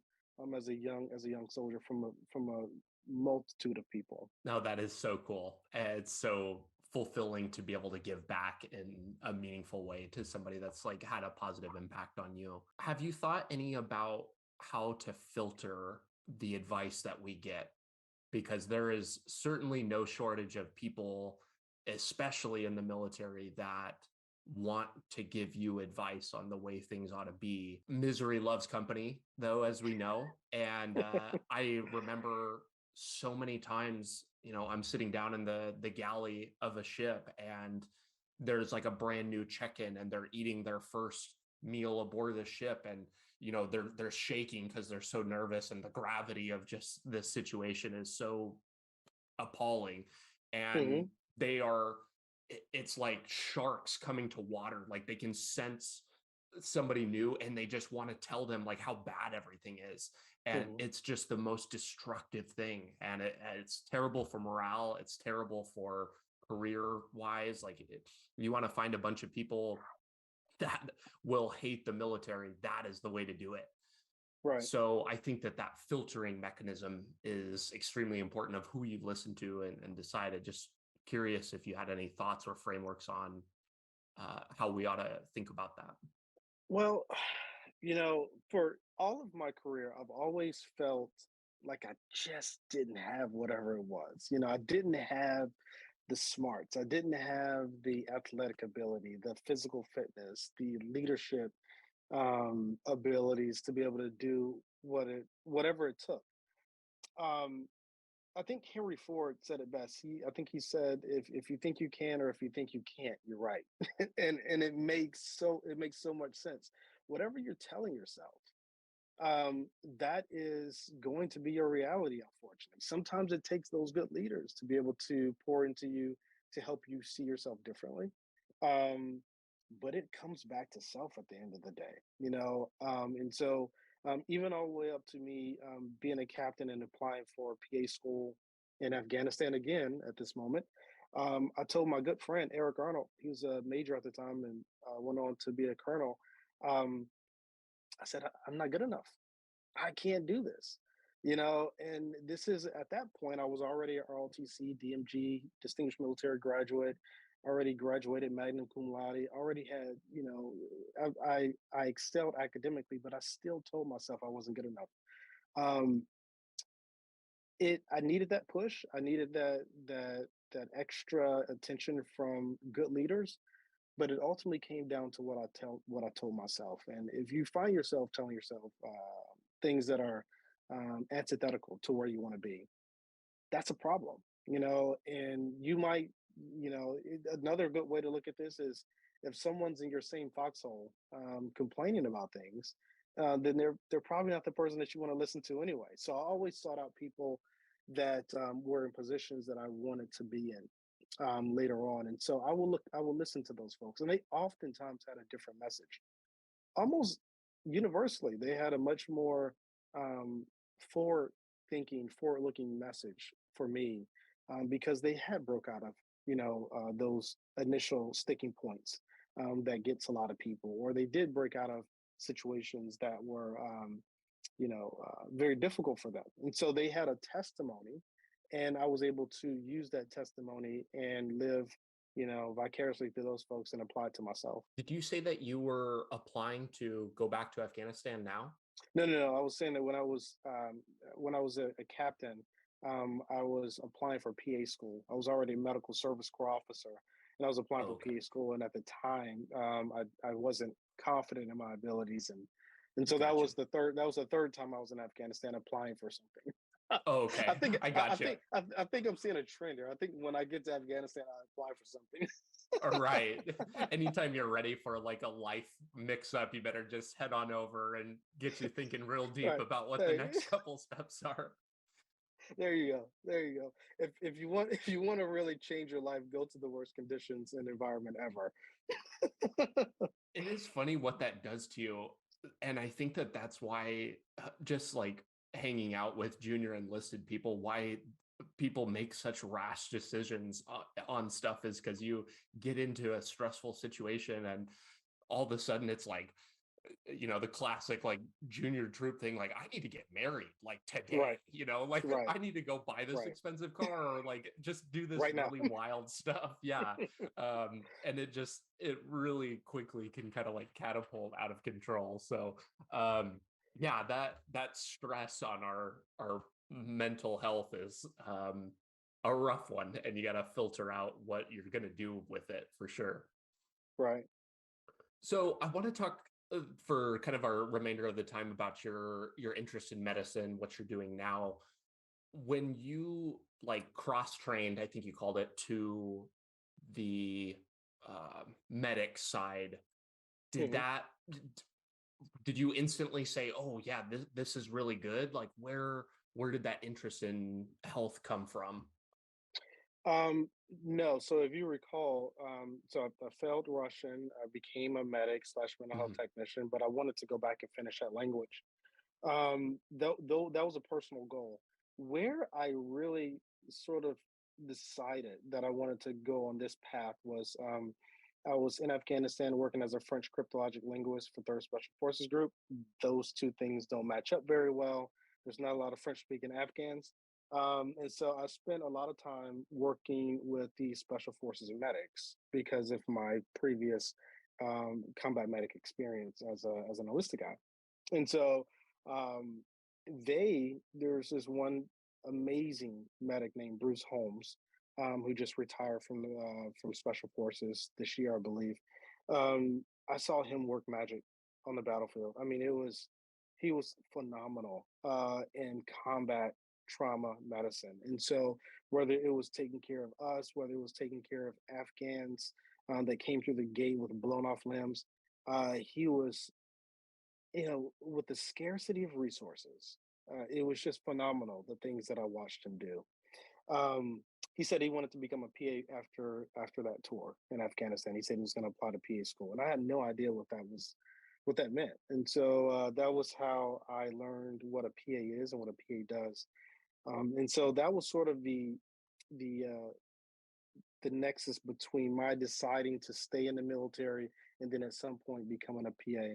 as a young soldier from a multitude of people. No, that is so cool. It's so fulfilling to be able to give back in a meaningful way to somebody that's like had a positive impact on you. Have you thought any about how to filter the advice that we get? Because there is certainly no shortage of people, especially in the military, that want to give you advice on the way things ought to be. Misery loves company, though, as we know. And I remember so many times, I'm sitting down in the galley of a ship, and there's like a brand new check-in, and they're eating their first meal aboard the ship, and they're shaking because they're so nervous, and the gravity of just this situation is so appalling. And Hmm. they are it's like sharks coming to water, like they can sense somebody new, and they just want to tell them like how bad everything is. And Hmm. it's just the most destructive thing, and it's terrible for morale, it's terrible for career wise. Like you want to find a bunch of people that will hate the military, that is the way to do it. Right. So I think that filtering mechanism is extremely important of who you listen to, and decided. Just curious if you had any thoughts or frameworks on how we ought to think about that. Well, for all of my career, I've always felt like I just didn't have whatever it was. I didn't have the smarts. I didn't have the athletic ability, the physical fitness, the leadership abilities to be able to do whatever it took. Um, I think Henry Ford said it best. I think he said, if you think you can, or if you think you can't, you're right. And it makes so much sense. Whatever you're telling yourself, that is going to be your reality, unfortunately. Sometimes it takes those good leaders to be able to pour into you to help you see yourself differently. Um, but it comes back to self at the end of the day. And so even all the way up to me being a captain and applying for PA school in Afghanistan again at this moment. I told my good friend Eric Arnold, he was a major at the time and went on to be a colonel. Um, I said, I'm not good enough. I can't do this, and this is at that point, I was already a ROTC, DMG, Distinguished Military Graduate, already graduated magna cum laude, already had, I excelled academically, but I still told myself I wasn't good enough. Um, I needed that push. I needed that extra attention from good leaders, but it ultimately came down to what I told myself. And if you find yourself telling yourself things that are antithetical to where you want to be, that's a problem, and you might, another good way to look at this is if someone's in your same foxhole complaining about things, then they're probably not the person that you want to listen to anyway. So I always sought out people that were in positions that I wanted to be in later on. And so I will listen to those folks, and they oftentimes had a different message. Almost universally, they had a much more um, forward thinking, forward looking message for me, because they had broke out of those initial sticking points that gets a lot of people, or they did break out of situations that were very difficult for them, and so they had a testimony, and I was able to use that testimony and live vicariously through those folks and apply it to myself. Did you say that you were applying to go back to Afghanistan now? No, no, no. I was saying that when I was a captain, I was applying for PA school. I was already a medical service corps officer, and I was applying Oh, for okay. PA school. And at the time, I wasn't confident in my abilities, and so Gotcha. that was the third time I was in Afghanistan applying for something. Oh, okay. I gotcha. I think I'm seeing a trend here. I think when I get to Afghanistan, I apply for something. All right. Anytime you're ready for like a life mix up, you better just head on over and get you thinking real deep Right. about what the Hey, next couple steps are. there you go. There you go. If you want to really change your life, go to the worst conditions and environment ever. It is funny what that does to you. And I think that that's why just like hanging out with junior enlisted people, why people make such rash decisions on stuff is because you get into a stressful situation and all of a sudden it's like, the classic like junior troop thing, like I need to get married like today, Right. like Right. I need to go buy this Right. expensive car or like just do this Right now. really wild stuff. Yeah. And it really quickly can kind of like catapult out of control. So yeah, that stress on our mental health is a rough one, and you got to filter out what you're going to do with it for sure. Right. So I want to talk for kind of our remainder of the time about your interest in medicine, what you're doing now. When you like cross trained, I think you called it, to the medic side, did Mhm. that did you instantly say, "Oh yeah, this is really good"? Like where did that interest in health come from? Um, no. So if you recall, so I failed Russian. I became a medic slash mental health Mhm. technician, but I wanted to go back and finish that language. Though that was a personal goal. Where I really sort of decided that I wanted to go on this path was I was in Afghanistan working as a French cryptologic linguist for Third Special Forces Group. Those two things don't match up very well. There's not a lot of French speaking Afghans. And so I spent a lot of time working with the special forces and medics because of my previous combat medic experience as an enlisted guy. And so um, there's this one amazing medic named Bruce Holmes, who just retired from Special Forces this year, I believe. I saw him work magic on the battlefield. I mean, he was phenomenal in combat trauma medicine, and so whether it was taking care of us, whether it was taking care of Afghans that came through the gate with blown off limbs, he was, with the scarcity of resources, it was just phenomenal the things that I watched him do. He said he wanted to become a PA after that tour in Afghanistan. He said he was going to apply to PA school, and I had no idea what that was, what that meant. And so that was how I learned what a PA is and what a PA does. And so that was sort of the the nexus between my deciding to stay in the military and then at some point becoming a PA.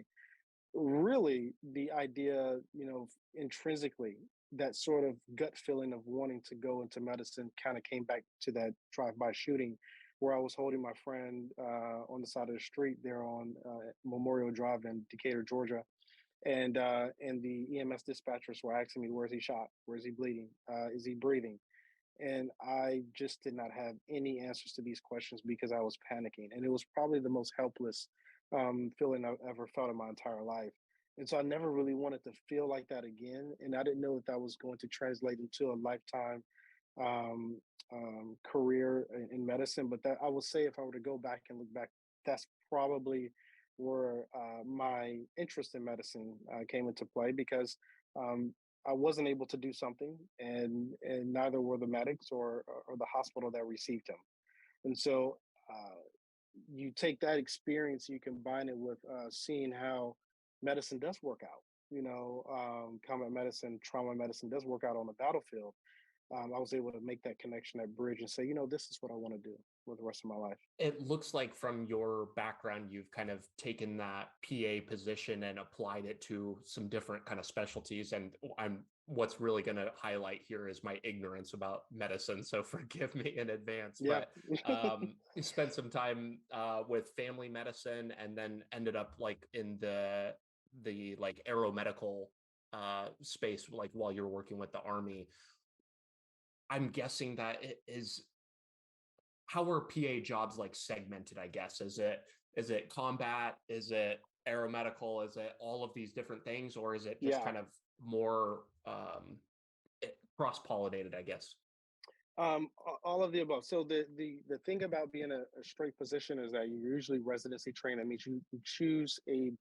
Really, the idea, intrinsically, that sort of gut feeling of wanting to go into medicine kind of came back to that drive-by shooting where I was holding my friend on the side of the street there on Memorial Drive in Decatur, Georgia. And the EMS dispatchers were asking me, where's he shot? Where's he bleeding? Is he breathing? And I just did not have any answers to these questions because I was panicking. And it was probably the most helpless feeling I've ever felt in my entire life. And so I never really wanted to feel like that again. And I didn't know that that was going to translate into a lifetime um, career in medicine. But that I would say, if I were to go back and look back, that's probably where my interest in medicine came into play because um, I wasn't able to do something, and neither were the medics or the hospital that received him. And so you take that experience, you combine it with seeing how medicine does work out. Combat medicine, trauma medicine does work out on the battlefield. I was able to make that connection, that bridge, and say, this is what I want to do with the rest of my life. It looks like from your background, you've kind of taken that PA position and applied it to some different kind of specialties. And what's really going to highlight here is my ignorance about medicine. So forgive me in advance, Yeah. but you spent some time with family medicine and then ended up like in the like aeromedical space, like while you're working with the Army. I'm guessing that it is, how are PA jobs like segmented, I guess? Is it combat? Is it aeromedical? Is it all of these different things? Or is it just Yeah. kind of more cross-pollinated, I guess? All of the above. So the thing about being a straight position is that you're usually residency trained. That means you choose a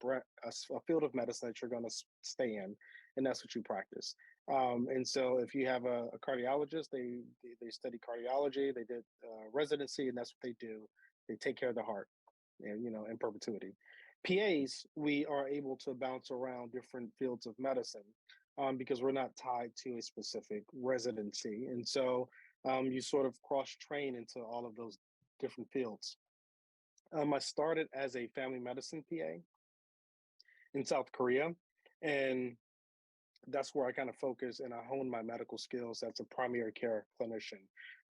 field of medicine that you're going to stay in, and that's what you practice. And so if you have a cardiologist, they study cardiology. They did residency, and that's what they do. They take care of the heart, and in perpetuity. PAs, we are able to bounce around different fields of medicine because we're not tied to a specific residency, and so you sort of cross train into all of those different fields. I started as a family medicine PA in South Korea, and that's where I kind of focus and I honed my medical skills as a primary care clinician,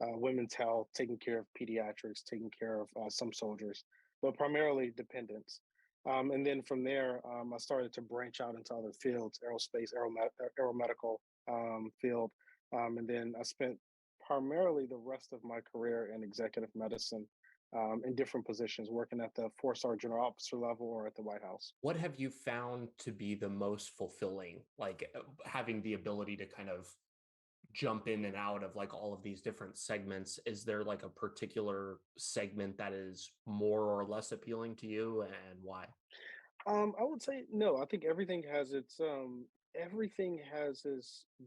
women's health, taking care of pediatrics, taking care of some soldiers, but primarily dependents. And then from there, I started to branch out into other fields, aerospace, aeromedical field. And then I spent primarily the rest of my career in executive medicine in different positions, working at the four-star general officer level or at the White House. What have you found to be the most fulfilling, like having the ability to kind of jump in and out of like all of these different segments? Is there like a particular segment that is more or less appealing to you, and why? I would say no. I think everything has its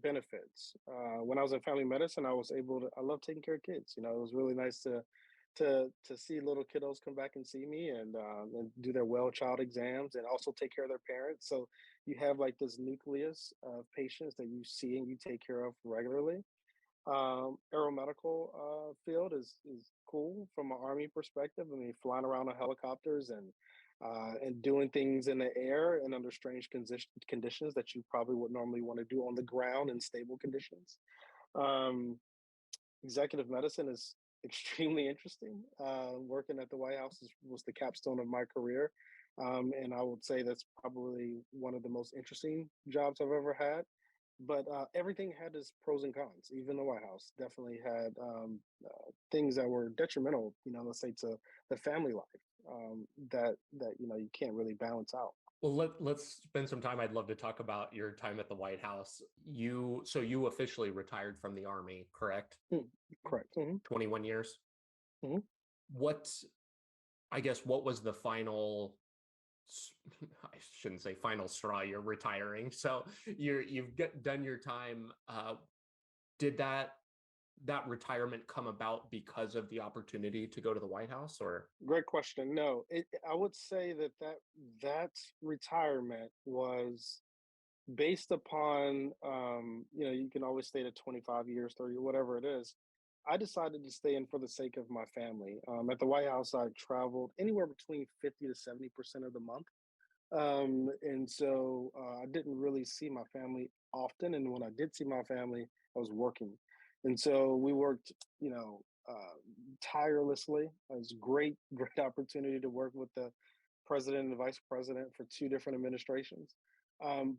benefits. When I was in family medicine, I love taking care of kids. It was really nice to see little kiddos come back and see me and do their well child exams and also take care of their parents. So you have like this nucleus of patients that you see and you take care of regularly. Aeromedical field is cool from an army perspective. I mean, flying around on helicopters and doing things in the air and under strange conditions that you probably would normally want to do on the ground in stable conditions. Um, Executive medicine is extremely interesting. Working at the White House was the capstone of my career. And I would say that's probably one of the most interesting jobs I've ever had. But everything had its pros and cons. Even the White House definitely had things that were detrimental, let's say to the family life that you can't really balance out. Well, let's spend some time. I'd love to talk about your time at the White House. You officially retired from the Army, correct? Correct. 21 years. Hmm. What, I guess, what was the final, I shouldn't say final straw, you're retiring. So you've done your time. Did that that retirement come about because of the opportunity to go to the White House, or? Great question. No, I would say that retirement was based upon, you can always stay to 25 years, 30, whatever it is. I decided to stay in for the sake of my family. At the White House, I traveled anywhere between 50 to 70% of the month. And so I didn't really see my family often. And when I did see my family, I was working. And so we worked, you know, tirelessly. It was great, great opportunity to work with the president and the vice president for two different administrations.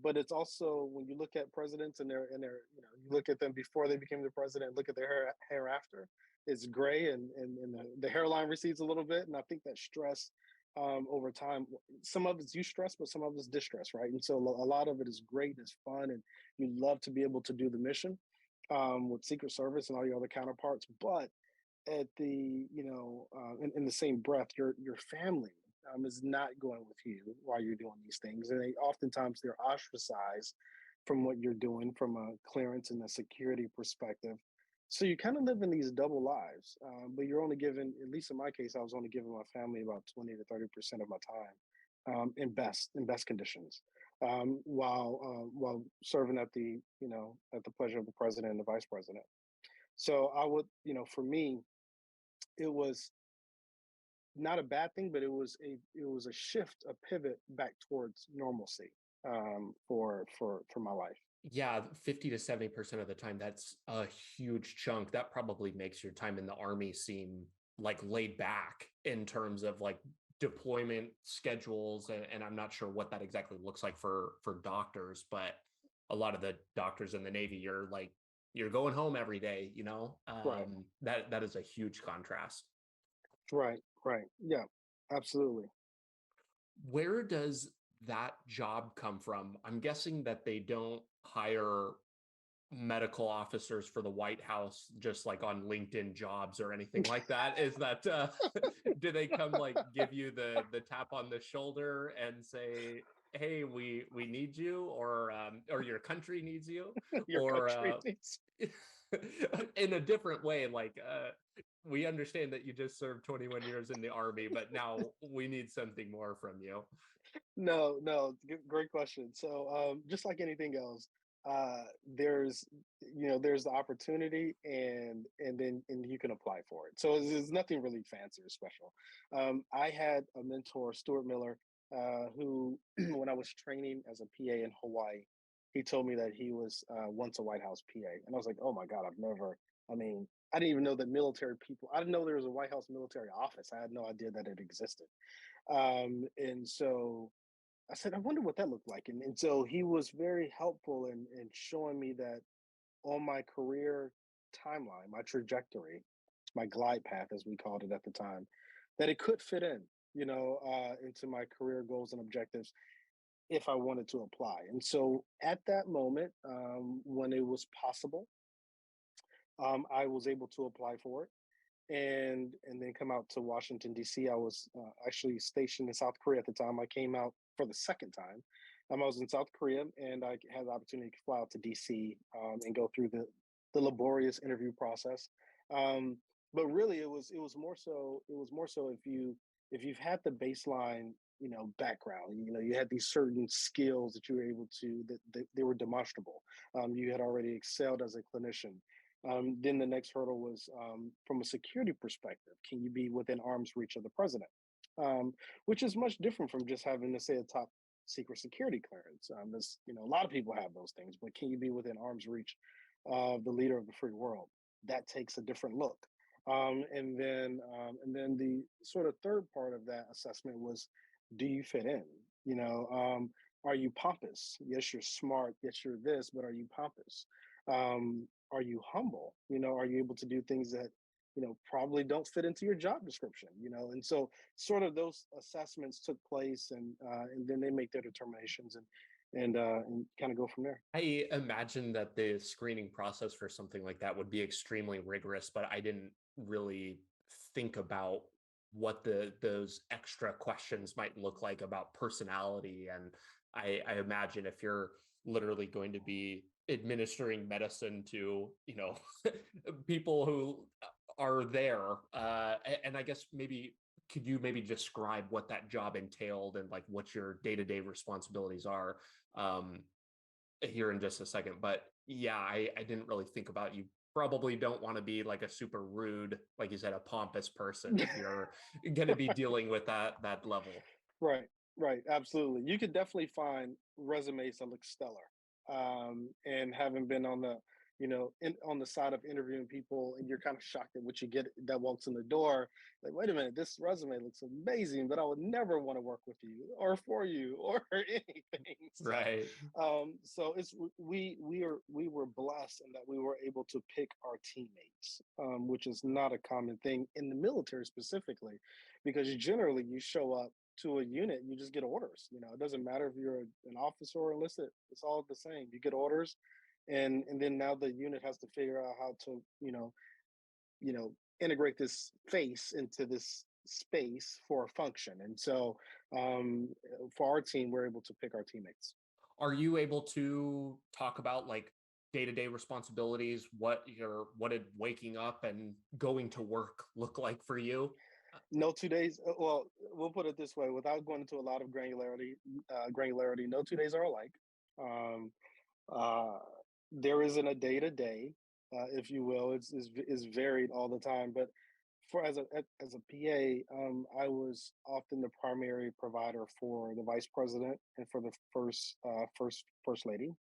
But it's also when you look at presidents and you look at them before they became the president, look at their hair after, it's gray and the hairline recedes a little bit. And I think that stress over time, some of it's eustress, but some of it's distress, right? And so a lot of it is great, it's fun, and you love to be able to do the mission with Secret Service and all your other counterparts. But at in the same breath, your family is not going with you while you're doing these things, and oftentimes they're ostracized from what you're doing from a clearance and a security perspective. So you kind of live in these double lives, but you're only given, at least in my case, I was only giving my family about 20 to 30% of my time, in best conditions, while serving at the pleasure of the president and the vice president. So I would, for me, it was not a bad thing, but it was a shift, a pivot back towards normalcy, for my life. Yeah, 50 to 70% of the time, that's a huge chunk. That probably makes your time in the Army seem like laid back in terms of like deployment schedules. And I'm not sure what that exactly looks like for doctors, but a lot of the doctors in the Navy, you're going home every day, Right, that is a huge contrast. right, right. Yeah, absolutely. Where does that job come from? I'm guessing that they don't hire medical officers for the White House just like on LinkedIn jobs or anything like that. Is that do they come like give you the tap on the shoulder and say, "Hey, we need you," or your country needs you, Your or country needs. in a different way, like we understand that you just served 21 years in the Army, but now we need something more from you. No, no, great question. So, just like anything else, uh, there's, there's the opportunity, and you can apply for it. So it's nothing really fancy or special. I had a mentor, Stuart Miller, who, when I was training as a PA in Hawaii, he told me that he was once a White House PA, and I was like, oh my God, I've never. I mean, I didn't even know that military people. I didn't know there was a White House military office. I had no idea that it existed. And so I said, I wonder what that looked like. And so he was very helpful in showing me that on my career timeline, my trajectory, my glide path, as we called it at the time, that it could fit in, into my career goals and objectives if I wanted to apply. And so at that moment, when it was possible, I was able to apply for it and then come out to Washington D.C. I was actually stationed in South Korea at the time. I came out for the second time. I was in South Korea, and I had the opportunity to fly out to D.C. And go through the laborious interview process. Um, but really, it was more so if you've had the baseline, background, you had these certain skills that you were able to that they were demonstrable. You had already excelled as a clinician. Then the next hurdle was, from a security perspective, can you be within arm's reach of the president? Which is much different from just having to say a top secret security clearance. A lot of people have those things, but can you be within arm's reach of the leader of the free world? That takes a different look. And then the sort of third part of that assessment was, do you fit in? Are you pompous? Yes, you're smart. Yes, you're this, but are you pompous? Are you humble? Are you able to do things that probably don't fit into your job description? And so sort of those assessments took place, and then they make their determinations and kind of go from there. I imagine that the screening process for something like that would be extremely rigorous, but I didn't really think about what those extra questions might look like about personality. And I imagine if you're literally going to be administering medicine to, people who are there. And I guess maybe could you maybe describe what that job entailed and like what your day-to-day responsibilities are here in just a second. But yeah, I didn't really think about you. Probably don't want to be like a super rude, like you said, a pompous person if you're going to be dealing with that level. Right, right, absolutely. You could definitely find resumes that look stellar. And having been on the, on the side of interviewing people, and you're kind of shocked at what you get that walks in the door. Like, wait a minute, this resume looks amazing, but I would never want to work with you or for you or anything. Right. So it's we were blessed in that we were able to pick our teammates, which is not a common thing in the military specifically, because generally you show up to a unit, you just get orders. It doesn't matter if you're an officer or enlisted; it's all the same. You get orders, and then now the unit has to figure out how to integrate this face into this space for a function. And so, for our team, we're able to pick our teammates. Are you able to talk about like day-to-day responsibilities, what did waking up and going to work look like for you? No 2 days. Well, we'll put it this way, without going into a lot of granularity. No 2 days are alike. Um, uh, there isn't a day to day, if you will. It's varied all the time. But for as a PA, I was often the primary provider for the vice president and for the first lady.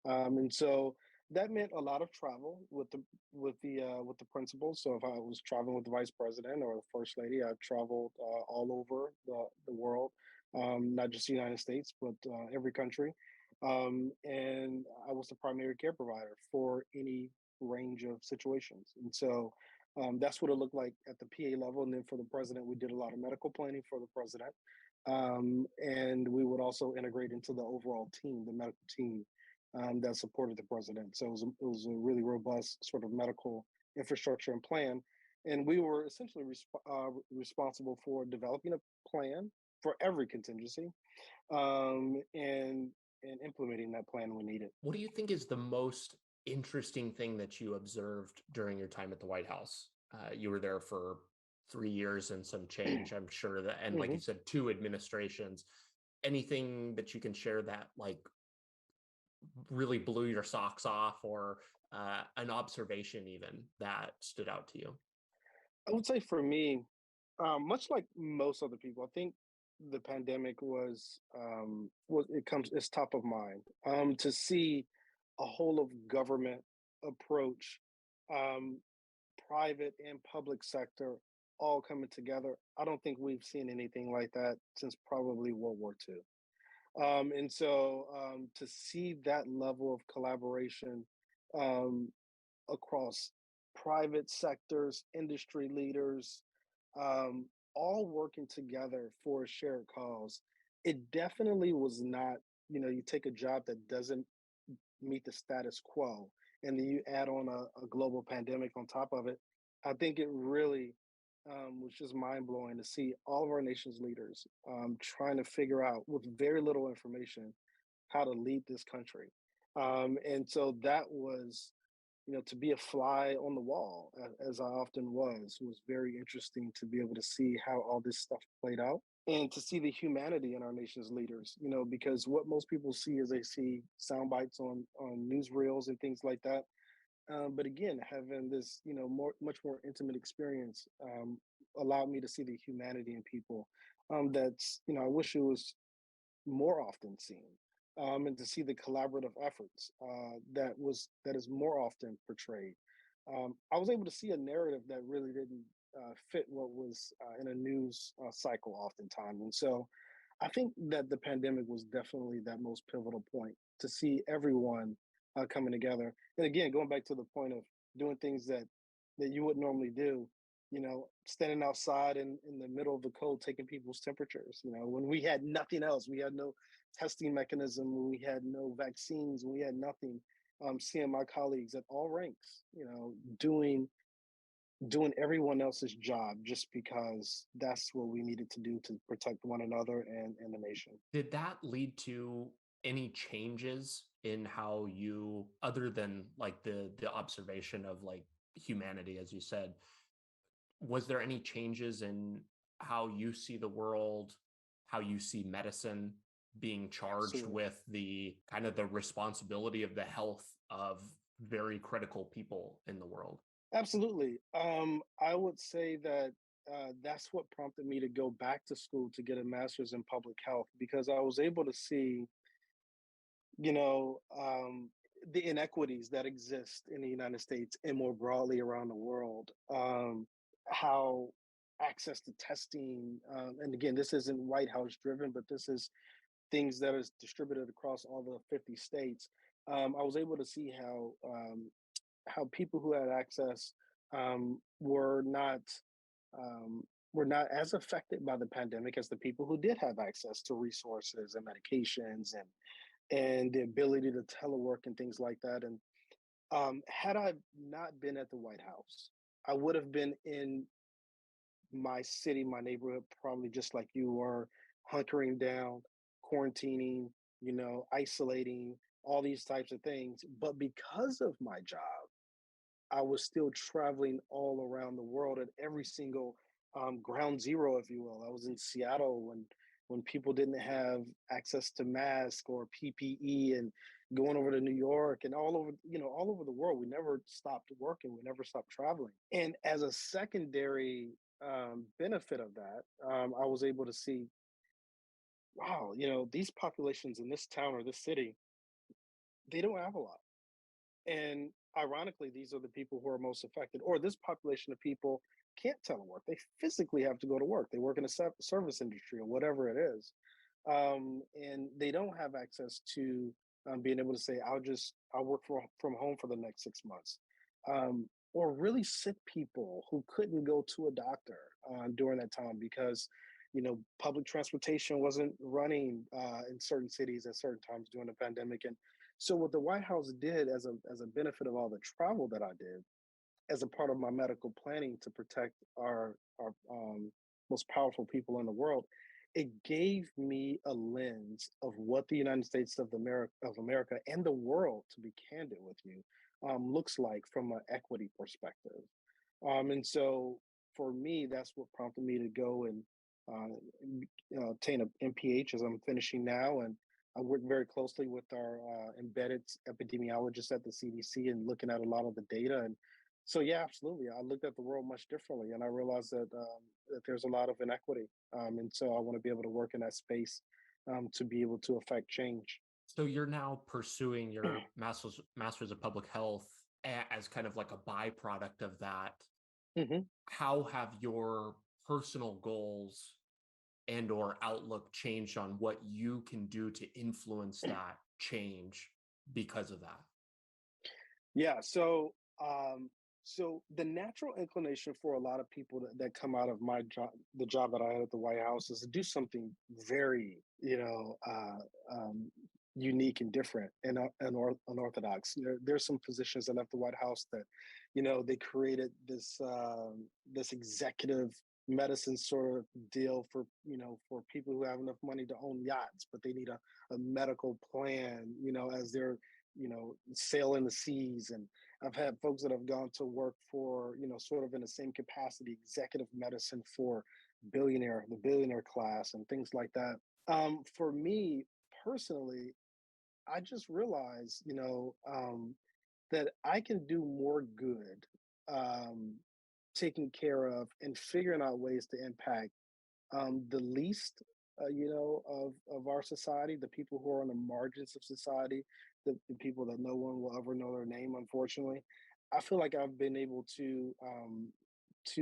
And so that meant a lot of travel with the principals. So if I was traveling with the vice president or the first lady, I traveled all over the world, not just the United States, but every country. And I was the primary care provider for any range of situations. And so that's what it looked like at the PA level. And then for the president, we did a lot of medical planning for the president. And we would also integrate into the overall team, the medical team that supported the president. So it was a really robust sort of medical infrastructure and plan. And we were essentially responsible for developing a plan for every contingency, and implementing that plan when needed. What do you think is the most interesting thing that you observed during your time at the White House? You were there for 3 years and some change, I'm sure that, and like you Mhm. said, two administrations. Anything that you can share that like really blew your socks off, or an observation even that stood out to you? I would say for me, much like most other people, I think the pandemic it's top of mind. To see a whole of government approach, um, private and public sector all coming together. I don't think we've seen anything like that since probably World War II. And so to see that level of collaboration um, across private sectors, industry leaders, um, all working together for a shared cause. It definitely was not, you take a job that doesn't meet the status quo, and then you add on a global pandemic on top of it. I think it really was just mind blowing to see all of our nation's leaders trying to figure out, with very little information, how to lead this country. And so that was, to be a fly on the wall, as I often was very interesting to be able to see how all this stuff played out and to see the humanity in our nation's leaders, because what most people see is they see sound bites on newsreels and things like that. But again, having this, much more intimate experience allowed me to see the humanity in people. That's, I wish it was more often seen, and to see the collaborative efforts that is more often portrayed. I was able to see a narrative that really didn't fit what was in a news cycle oftentimes, and so I think that the pandemic was definitely that most pivotal point to see everyone coming together. And again, going back to the point of doing things that you wouldn't normally do, standing outside in the middle of the cold, taking people's temperatures, when we had nothing else, we had no testing mechanism, when we had no vaccines, when we had nothing. Seeing my colleagues at all ranks, doing everyone else's job just because that's what we needed to do to protect one another and the nation. Did that lead to any changes in how you, other than like the observation of like humanity, as you said, was there any changes in how you see the world, how you see medicine being charged Absolutely. with the kind of the responsibility of the health of very critical people in the world? Absolutely. I would say that that's what prompted me to go back to school to get a master's in public health because I was able to see, you know, the inequities that exist in the United States and more broadly around the world. How access to testing, and again, this isn't White House driven, but this is things that is distributed across all the 50 states. I was able to see how people who had access um, were not um, were not as affected by the pandemic as the people who did have access to resources and medications and the ability to telework and things like that. And had I not been at the White House, I would have been in my city, my neighborhood, probably just like you were, hunkering down, quarantining, isolating, all these types of things. But because of my job, I was still traveling all around the world at every single ground zero, if you will. I was in Seattle when people didn't have access to mask or PPE, and going over to New York and all over the world. We never stopped working. We never stopped traveling. And as a secondary benefit of that, I was able to see, wow, these populations in this town or this city, they don't have a lot. And ironically, these are the people who are most affected, or this population of people can't telework. They physically have to go to work. They work in a service industry or whatever it is. And they don't have access to being able to say, I'll work from home for the next 6 months. Or really sick people who couldn't go to a doctor during that time because, public transportation wasn't running in certain cities at certain times during the pandemic. And so what the White House did as a benefit of all the travel that I did, as a part of my medical planning to protect our most powerful people in the world, it gave me a lens of what the United States of America and the world, to be candid with you, looks like from an equity perspective. And so for me, that's what prompted me to go and obtain an MPH as I'm finishing now. And I work very closely with our embedded epidemiologists at the CDC and looking at a lot of the data. And so, yeah, absolutely. I looked at the world much differently, and I realized that there's a lot of inequity. And so I want to be able to work in that space to be able to affect change. So you're now pursuing your master's of public health as kind of like a byproduct of that. Hmm. How have your personal goals and or outlook changed on what you can do to influence that change because of that? Yeah. So the natural inclination for a lot of people that come out of my job, the job that I had at the White House, is to do something very, unique and different and unorthodox. There's some physicians that left the White House that, they created this executive medicine sort of deal for people who have enough money to own yachts, but they need a medical plan, as they're sailing the seas. And I've had folks that have gone to work for, sort of in the same capacity, executive medicine for the billionaire class and things like that. For me personally, I just realized, that I can do more good um, taking care of and figuring out ways to impact the least, of our society, the people who are on the margins of society, the people that no one will ever know their name, unfortunately. I feel like I've been able to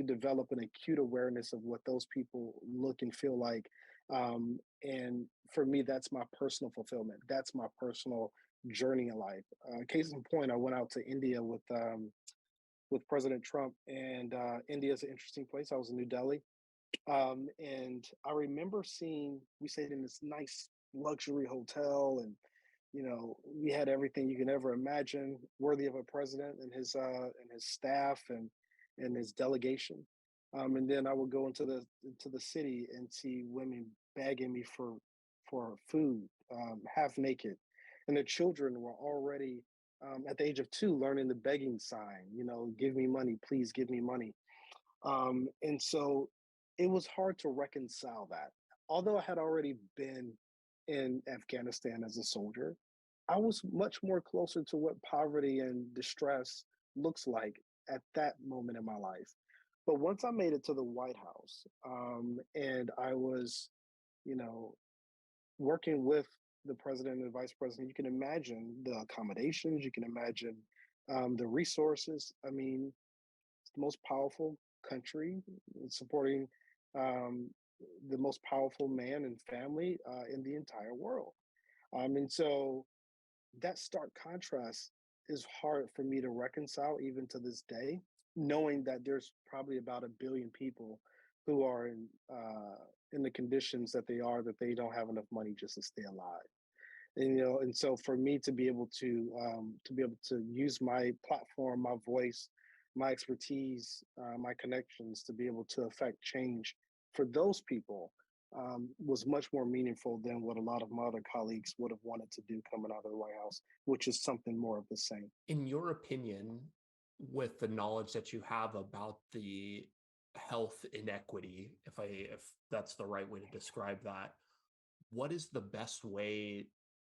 develop an acute awareness of what those people look and feel like. And for me, that's my personal fulfillment. That's my personal journey in life. Case in point, I went out to India with President Trump, and India is an interesting place. I was in New Delhi, and I remember we stayed in this nice luxury hotel, and we had everything you can ever imagine, worthy of a president and his staff and his delegation. And then I would go into the city and see women begging me for for food, half naked, and their children were already at the age of 2 learning the begging sign. Give me money, please give me money. And so it was hard to reconcile that. Although I had already been in Afghanistan as a soldier, I was much more closer to what poverty and distress looks like at that moment in my life. But once I made it to the White House, and I was, you know, working with the president and the vice president, you can imagine the accommodations, you can imagine the resources. I mean, it's the most powerful country supporting um, the most powerful man and family in the entire world. And so that stark contrast is hard for me to reconcile even to this day, knowing that there's probably about 1 billion people who are in the conditions that they are, that they don't have enough money just to stay alive. And so for me to be able to use my platform, my voice, my expertise, my connections to be able to affect change for those people was much more meaningful than what a lot of my other colleagues would have wanted to do coming out of the White House, which is something more of the same. In your opinion, with the knowledge that you have about the health inequity, if that's the right way to describe that, what is the best way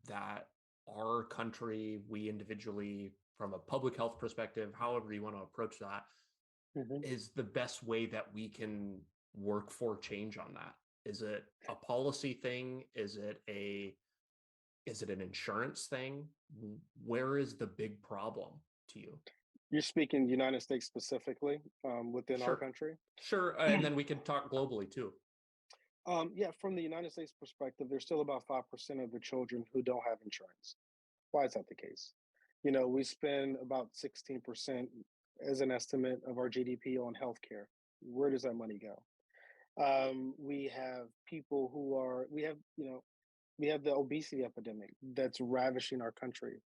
that our country, we individually, from a public health perspective, however you want to approach that, Mhm. is the best way that we can work for change on that? Is it a policy thing? Is it an insurance thing? Where is the big problem to you? You're speaking United States specifically within our Sure. country. Sure. And then we can talk globally too. Yeah, from the United States perspective, there's still about 5% of the children who don't have insurance. Why is that the case? We spend about 16% as an estimate of our GDP on healthcare. Where does that money go? We have people who are, we have the obesity epidemic that's ravishing our country,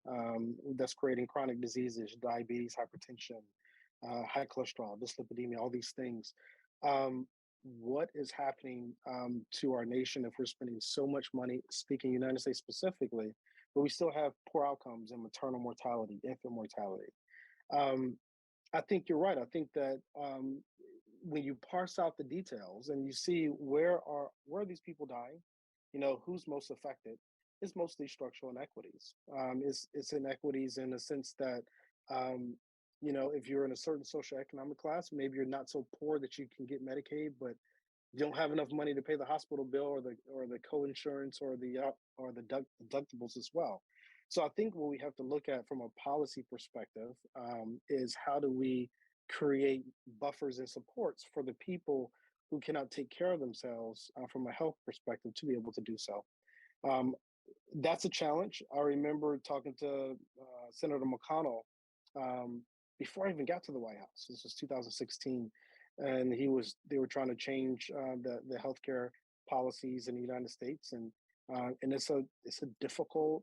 that's creating chronic diseases, diabetes, hypertension, high cholesterol, dyslipidemia, all these things. Um, what is happening to our nation if we're spending so much money, speaking United States specifically, but we still have poor outcomes in maternal mortality, infant mortality? Um, I think you're right. I think that when you parse out the details and you see where are these people dying, who's most affected, it's mostly structural inequities. It's inequities in the sense that um, if you're in a certain socioeconomic class, maybe you're not so poor that you can get Medicaid, but you don't have enough money to pay the hospital bill or the co-insurance or the deductibles as well. So I think what we have to look at from a policy perspective is how do we create buffers and supports for the people who cannot take care of themselves from a health perspective to be able to do so. Um, that's a challenge. I remember talking to Senator McConnell um, before I even got to the White House. This was 2016, and they were trying to change the healthcare policies in the United States, and it's a difficult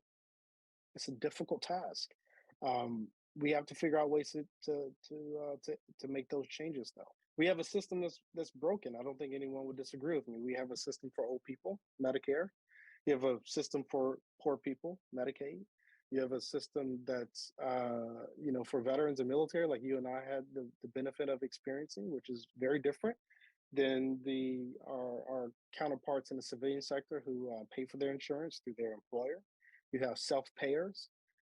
task. Um, we have to figure out ways to make those changes, though. We have a system that's broken. I don't think anyone would disagree with me. We have a system for old people, Medicare. You have a system for poor people, Medicaid. You have a system that's, for veterans and military, like you and I had the benefit of experiencing, which is very different than our counterparts in the civilian sector who pay for their insurance through their employer. You have self-payers,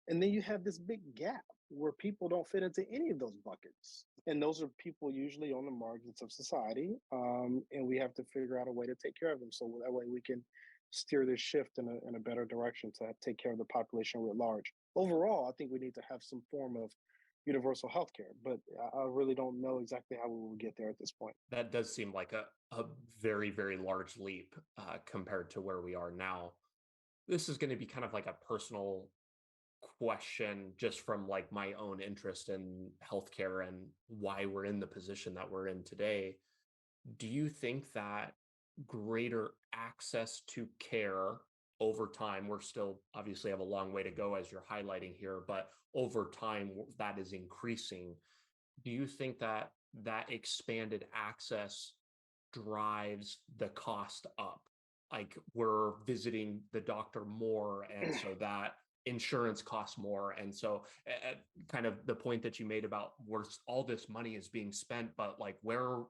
and then you have this big gap where people don't fit into any of those buckets. And those are people usually on the margins of society. And we have to figure out a way to take care of them. So that way we can steer this shift in a better direction to take care of the population writ large. Overall, I think we need to have some form of universal health care, but I really don't know exactly how we will get there at this point. That does seem like a very, very large leap compared to where we are now. This is going to be kind of like a personal question just from like my own interest in healthcare and why we're in the position that we're in today. Do you think that greater access to care over time, we're still obviously have a long way to go as you're highlighting here, but over time that is increasing. Do you think that that expanded access drives the cost up? like we're visiting the doctor more, and so that insurance costs more. And so kind of the point that you made about where all this money is being spent, but like where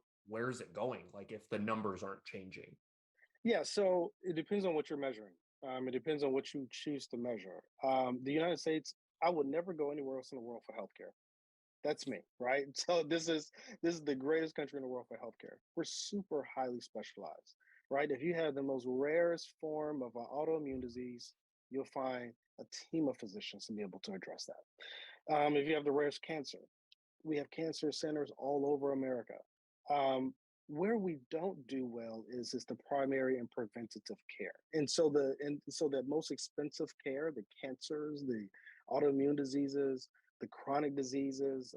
is it going, like if the numbers aren't changing? Yeah, so it depends on what you're measuring. It depends on what you choose to measure. The United States, I would never go anywhere else in the world for healthcare. That's me, right? So this is the greatest country in the world for healthcare. We're super highly specialized, right? If you have the most rarest form of an autoimmune disease, you'll find a team of physicians to be able to address that. If you have the rarest cancer, we have cancer centers all over America. Um, where we don't do well is the primary and preventative care, and so that most expensive care, the cancers, the autoimmune diseases, the chronic diseases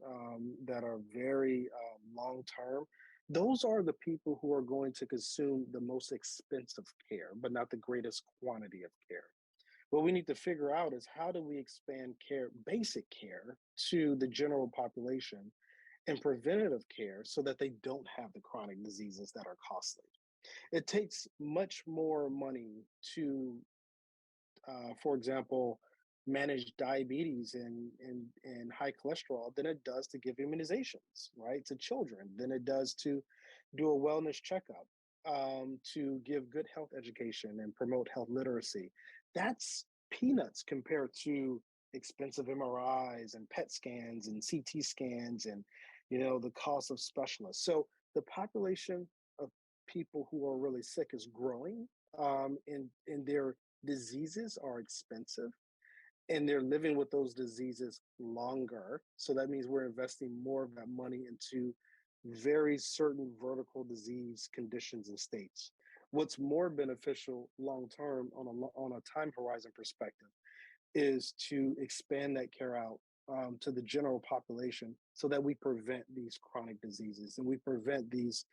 that are very long term. Those are the people who are going to consume the most expensive care, but not the greatest quantity of care. What we need to figure out is how do we expand care, basic care, to the general population and preventative care so that they don't have the chronic diseases that are costly. It takes much more money to, for example, manage diabetes and high cholesterol than it does to give immunizations, right, to children, than it does to do a wellness checkup, to give good health education and promote health literacy. That's peanuts compared to expensive MRIs and PET scans and CT scans and the cost of specialists. So the population of people who are really sick is growing, and their diseases are expensive, and they're living with those diseases longer. So that means we're investing more of that money into very certain vertical disease conditions and states. What's more beneficial long term on a time horizon perspective is to expand that care out to the general population so that we prevent these chronic diseases and we prevent these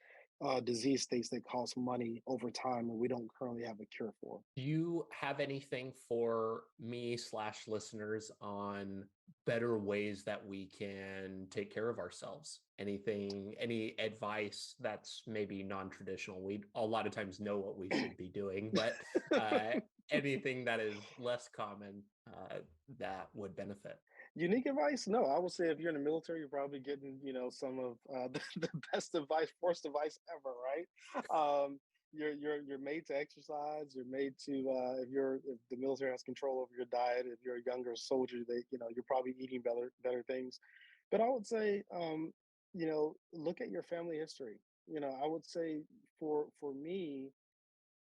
disease states that cost money over time and we don't currently have a cure for. Do you have anything for me slash listeners on better ways that we can take care of ourselves? Anything, any advice that's maybe non-traditional? We a lot of times know what we should be doing, but anything that is less common that would benefit. Unique advice? No, I would say if you're in the military, you're probably getting, some of the best advice, forced advice ever, right? You're made to exercise. You're made to if the military has control over your diet. If you're a younger soldier, you're probably eating better things. But I would say, look at your family history. I would say for me,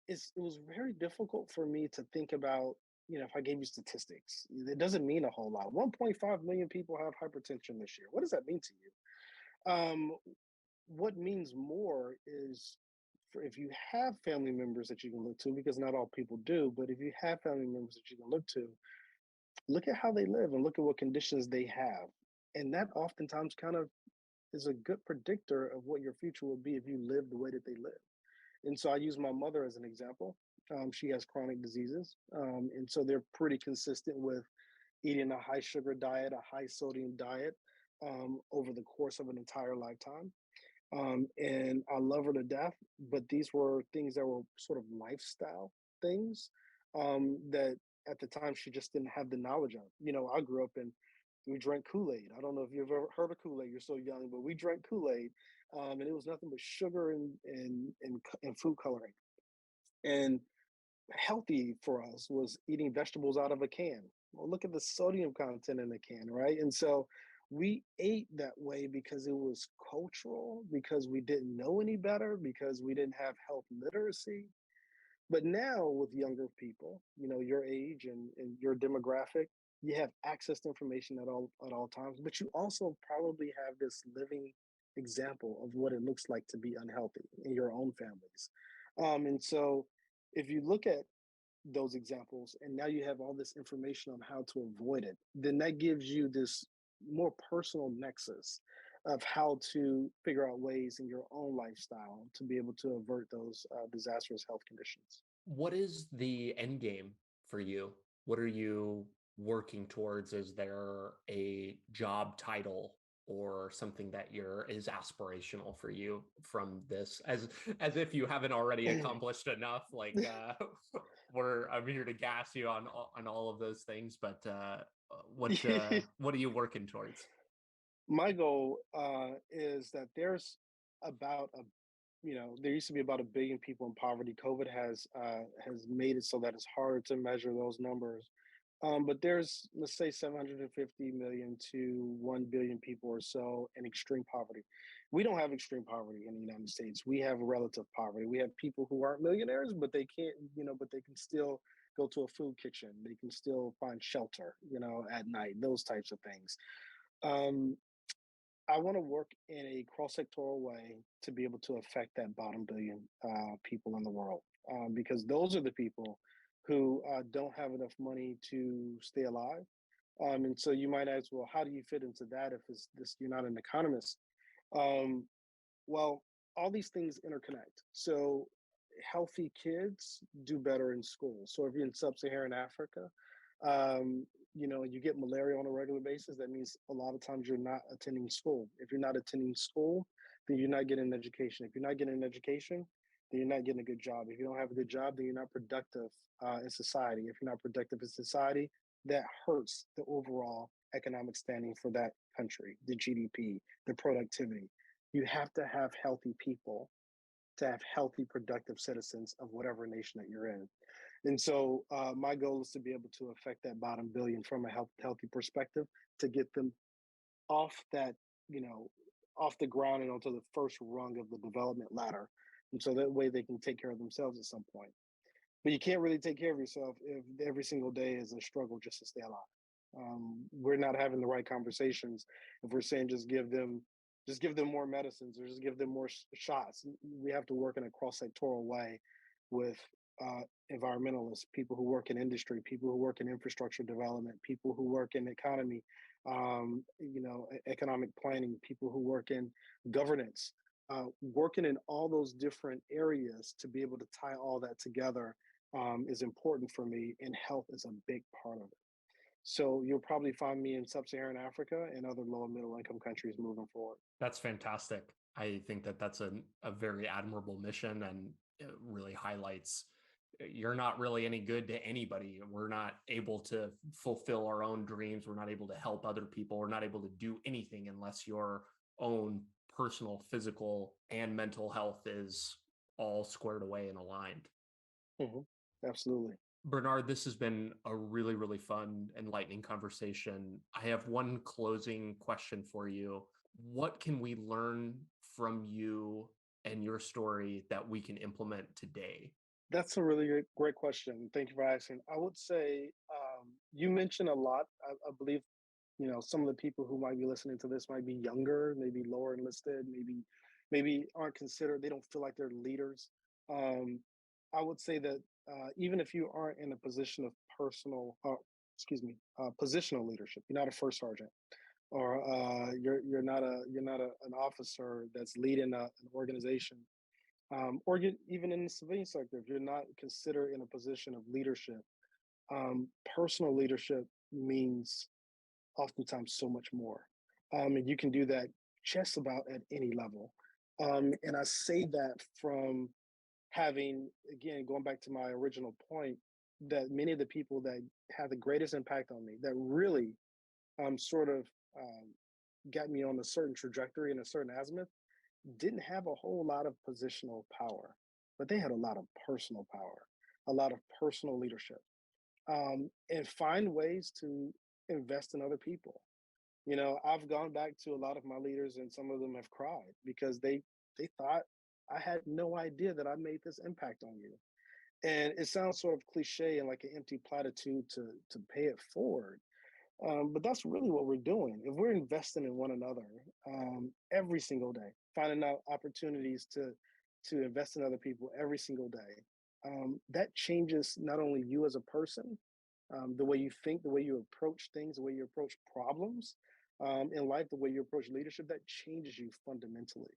it was very difficult for me to think about, if I gave you statistics, it doesn't mean a whole lot. 1.5 million people have hypertension this year. What does that mean to you? What means more is if you have family members that you can look to, because not all people do, but if you have family members that you can look to, look at how they live and look at what conditions they have. And that oftentimes kind of is a good predictor of what your future will be if you live the way that they live. And so I use my mother as an example. She has chronic diseases. And so they're pretty consistent with eating a high sugar diet, a high sodium diet over the course of an entire lifetime. And I love her to death, but these were things that were sort of lifestyle things that at the time she just didn't have the knowledge of. I grew up in we drank Kool-Aid. I don't know if you've ever heard of Kool-Aid. You're so young, but we drank Kool-Aid, and it was nothing but sugar and food coloring. And healthy for us was eating vegetables out of a can. Well, look at the sodium content in the can, right? And so we ate that way because it was cultural, because we didn't know any better, because we didn't have health literacy. But now with younger people, your age and your demographic, you have access to information at all times, but you also probably have this living example of what it looks like to be unhealthy in your own families. And so if you look at those examples and now you have all this information on how to avoid it, then that gives you this more personal nexus of how to figure out ways in your own lifestyle to be able to avert those disastrous health conditions. What is the end game for you? What are you working towards? Is there a job title or something that is aspirational for you from this, as if you haven't already accomplished enough. Like I'm here to gas you on all of those things, but what are you working towards? My goal is that there used to be about 1 billion people in poverty. COVID has made it so that it's harder to measure those numbers. But there's, let's say, 750 million to 1 billion people or so in extreme poverty. We don't have extreme poverty in the United States. We have relative poverty. We have people who aren't millionaires, but they can't, but they can still go to a food kitchen. They can still find shelter, at night, those types of things. Um, I want to work in a cross-sectoral way to be able to affect that bottom billion people in the world, because those are the people who don't have enough money to stay alive. And so you might ask, well, how do you fit into that if it's this, you're not an economist? Um, well, all these things interconnect. So healthy kids do better in school. So if you're in sub-Saharan Africa, you get malaria on a regular basis. That means a lot of times you're not attending school. If you're not attending school, then you're not getting an education. If you're not getting an education, then you're not getting a good job. If you don't have a good job, then you're not productive in society. If you're not productive in society, that hurts the overall economic standing for that country, the GDP, the productivity. You have to have healthy people to have healthy, productive citizens of whatever nation that you're in. And so my goal is to be able to affect that bottom billion from a healthy perspective to get them off that, off the ground and onto the first rung of the development ladder. And so that way they can take care of themselves at some point. But you can't really take care of yourself if every single day is a struggle just to stay alive. We're not having the right conversations if we're saying just give them more medicines or just give them more shots. We have to work in a cross-sectoral way with environmentalists, people who work in industry, people who work in infrastructure development, people who work in economy, economic planning, people who work in governance, working in all those different areas to be able to tie all that together is important for me, and health is a big part of it. So you'll probably find me in sub-Saharan Africa and other low and middle income countries moving forward. That's fantastic. I think that that's a very admirable mission, and it really highlights you're not really any good to anybody. We're not able to fulfill our own dreams. We're not able to help other people. We're not able to do anything unless your own personal, physical, and mental health is all squared away and aligned. Hmm. Absolutely. Bernard, this has been a really, really fun, enlightening conversation. I have one closing question for you. What can we learn from you and your story that we can implement today? That's a really great question. Thank you for asking. I would say you mentioned a lot. I believe some of the people who might be listening to this might be younger, maybe lower enlisted, maybe aren't considered. They don't feel like they're leaders. Um, I would say that even if you aren't in a position of positional leadership, you're not a first sergeant, or you're not an officer that's leading an organization, or even in the civilian sector, if you're not considered in a position of leadership, personal leadership means oftentimes so much more. And you can do that just about at any level. And I say that from having, again, going back to my original point, that many of the people that have the greatest impact on me, that really sort of um, got me on a certain trajectory and a certain azimuth, didn't have a whole lot of positional power, but they had a lot of personal power, a lot of personal leadership, and find ways to invest in other people. I've gone back to a lot of my leaders, and some of them have cried because they thought I had no idea that I made this impact on you. And it sounds sort of cliche and like an empty platitude to pay it forward. But that's really what we're doing. If we're investing in one another every single day, finding out opportunities to invest in other people every single day, that changes not only you as a person, the way you think, the way you approach things, the way you approach problems in life, the way you approach leadership, that changes you fundamentally.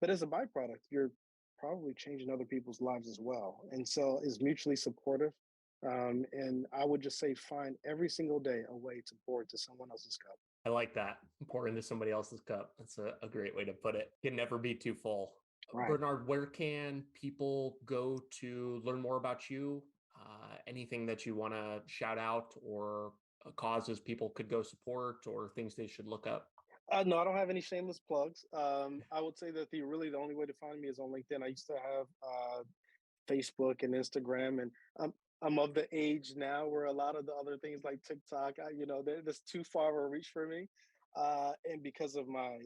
But as a byproduct, you're probably changing other people's lives as well. And so it's mutually supportive. And I would just say find every single day a way to pour into someone else's cup. I like that. Pour into somebody else's cup. That's a great way to put it. Can never be too full. Right. Bernard, where can people go to learn more about you? Anything that you want to shout out or causes people could go support or things they should look up? No, I don't have any shameless plugs. I would say that the only way to find me is on LinkedIn. I used to have Facebook and Instagram, and I'm of the age now where a lot of the other things like TikTok, that's too far of a reach for me. And because of my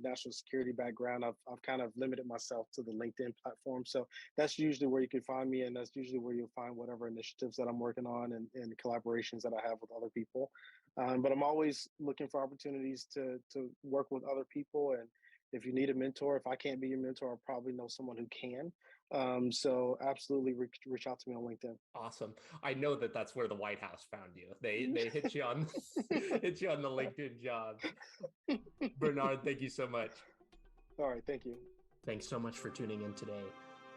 national security background, I've kind of limited myself to the LinkedIn platform. So that's usually where you can find me, and that's usually where you'll find whatever initiatives that I'm working on and collaborations that I have with other people. But I'm always looking for opportunities to work with other people. And if you need a mentor, if I can't be your mentor, I probably know someone who can. So absolutely reach out to me on LinkedIn. Awesome. I know that that's where the White House found you. They hit you on hit you on the LinkedIn jobs. Bernard, thank you so much. All right, thank you. Thanks so much for tuning in today.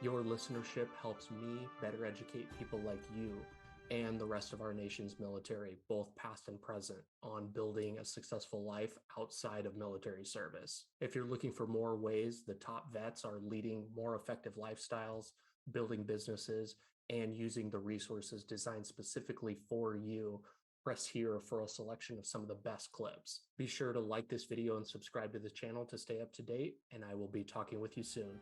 Your listenership helps me better educate people like you and the rest of our nation's military, both past and present, on building a successful life outside of military service. If you're looking for more ways the top vets are leading more effective lifestyles, building businesses, and using the resources designed specifically for you, press here for a selection of some of the best clips. Be sure to like this video and subscribe to the channel to stay up to date, and I will be talking with you soon.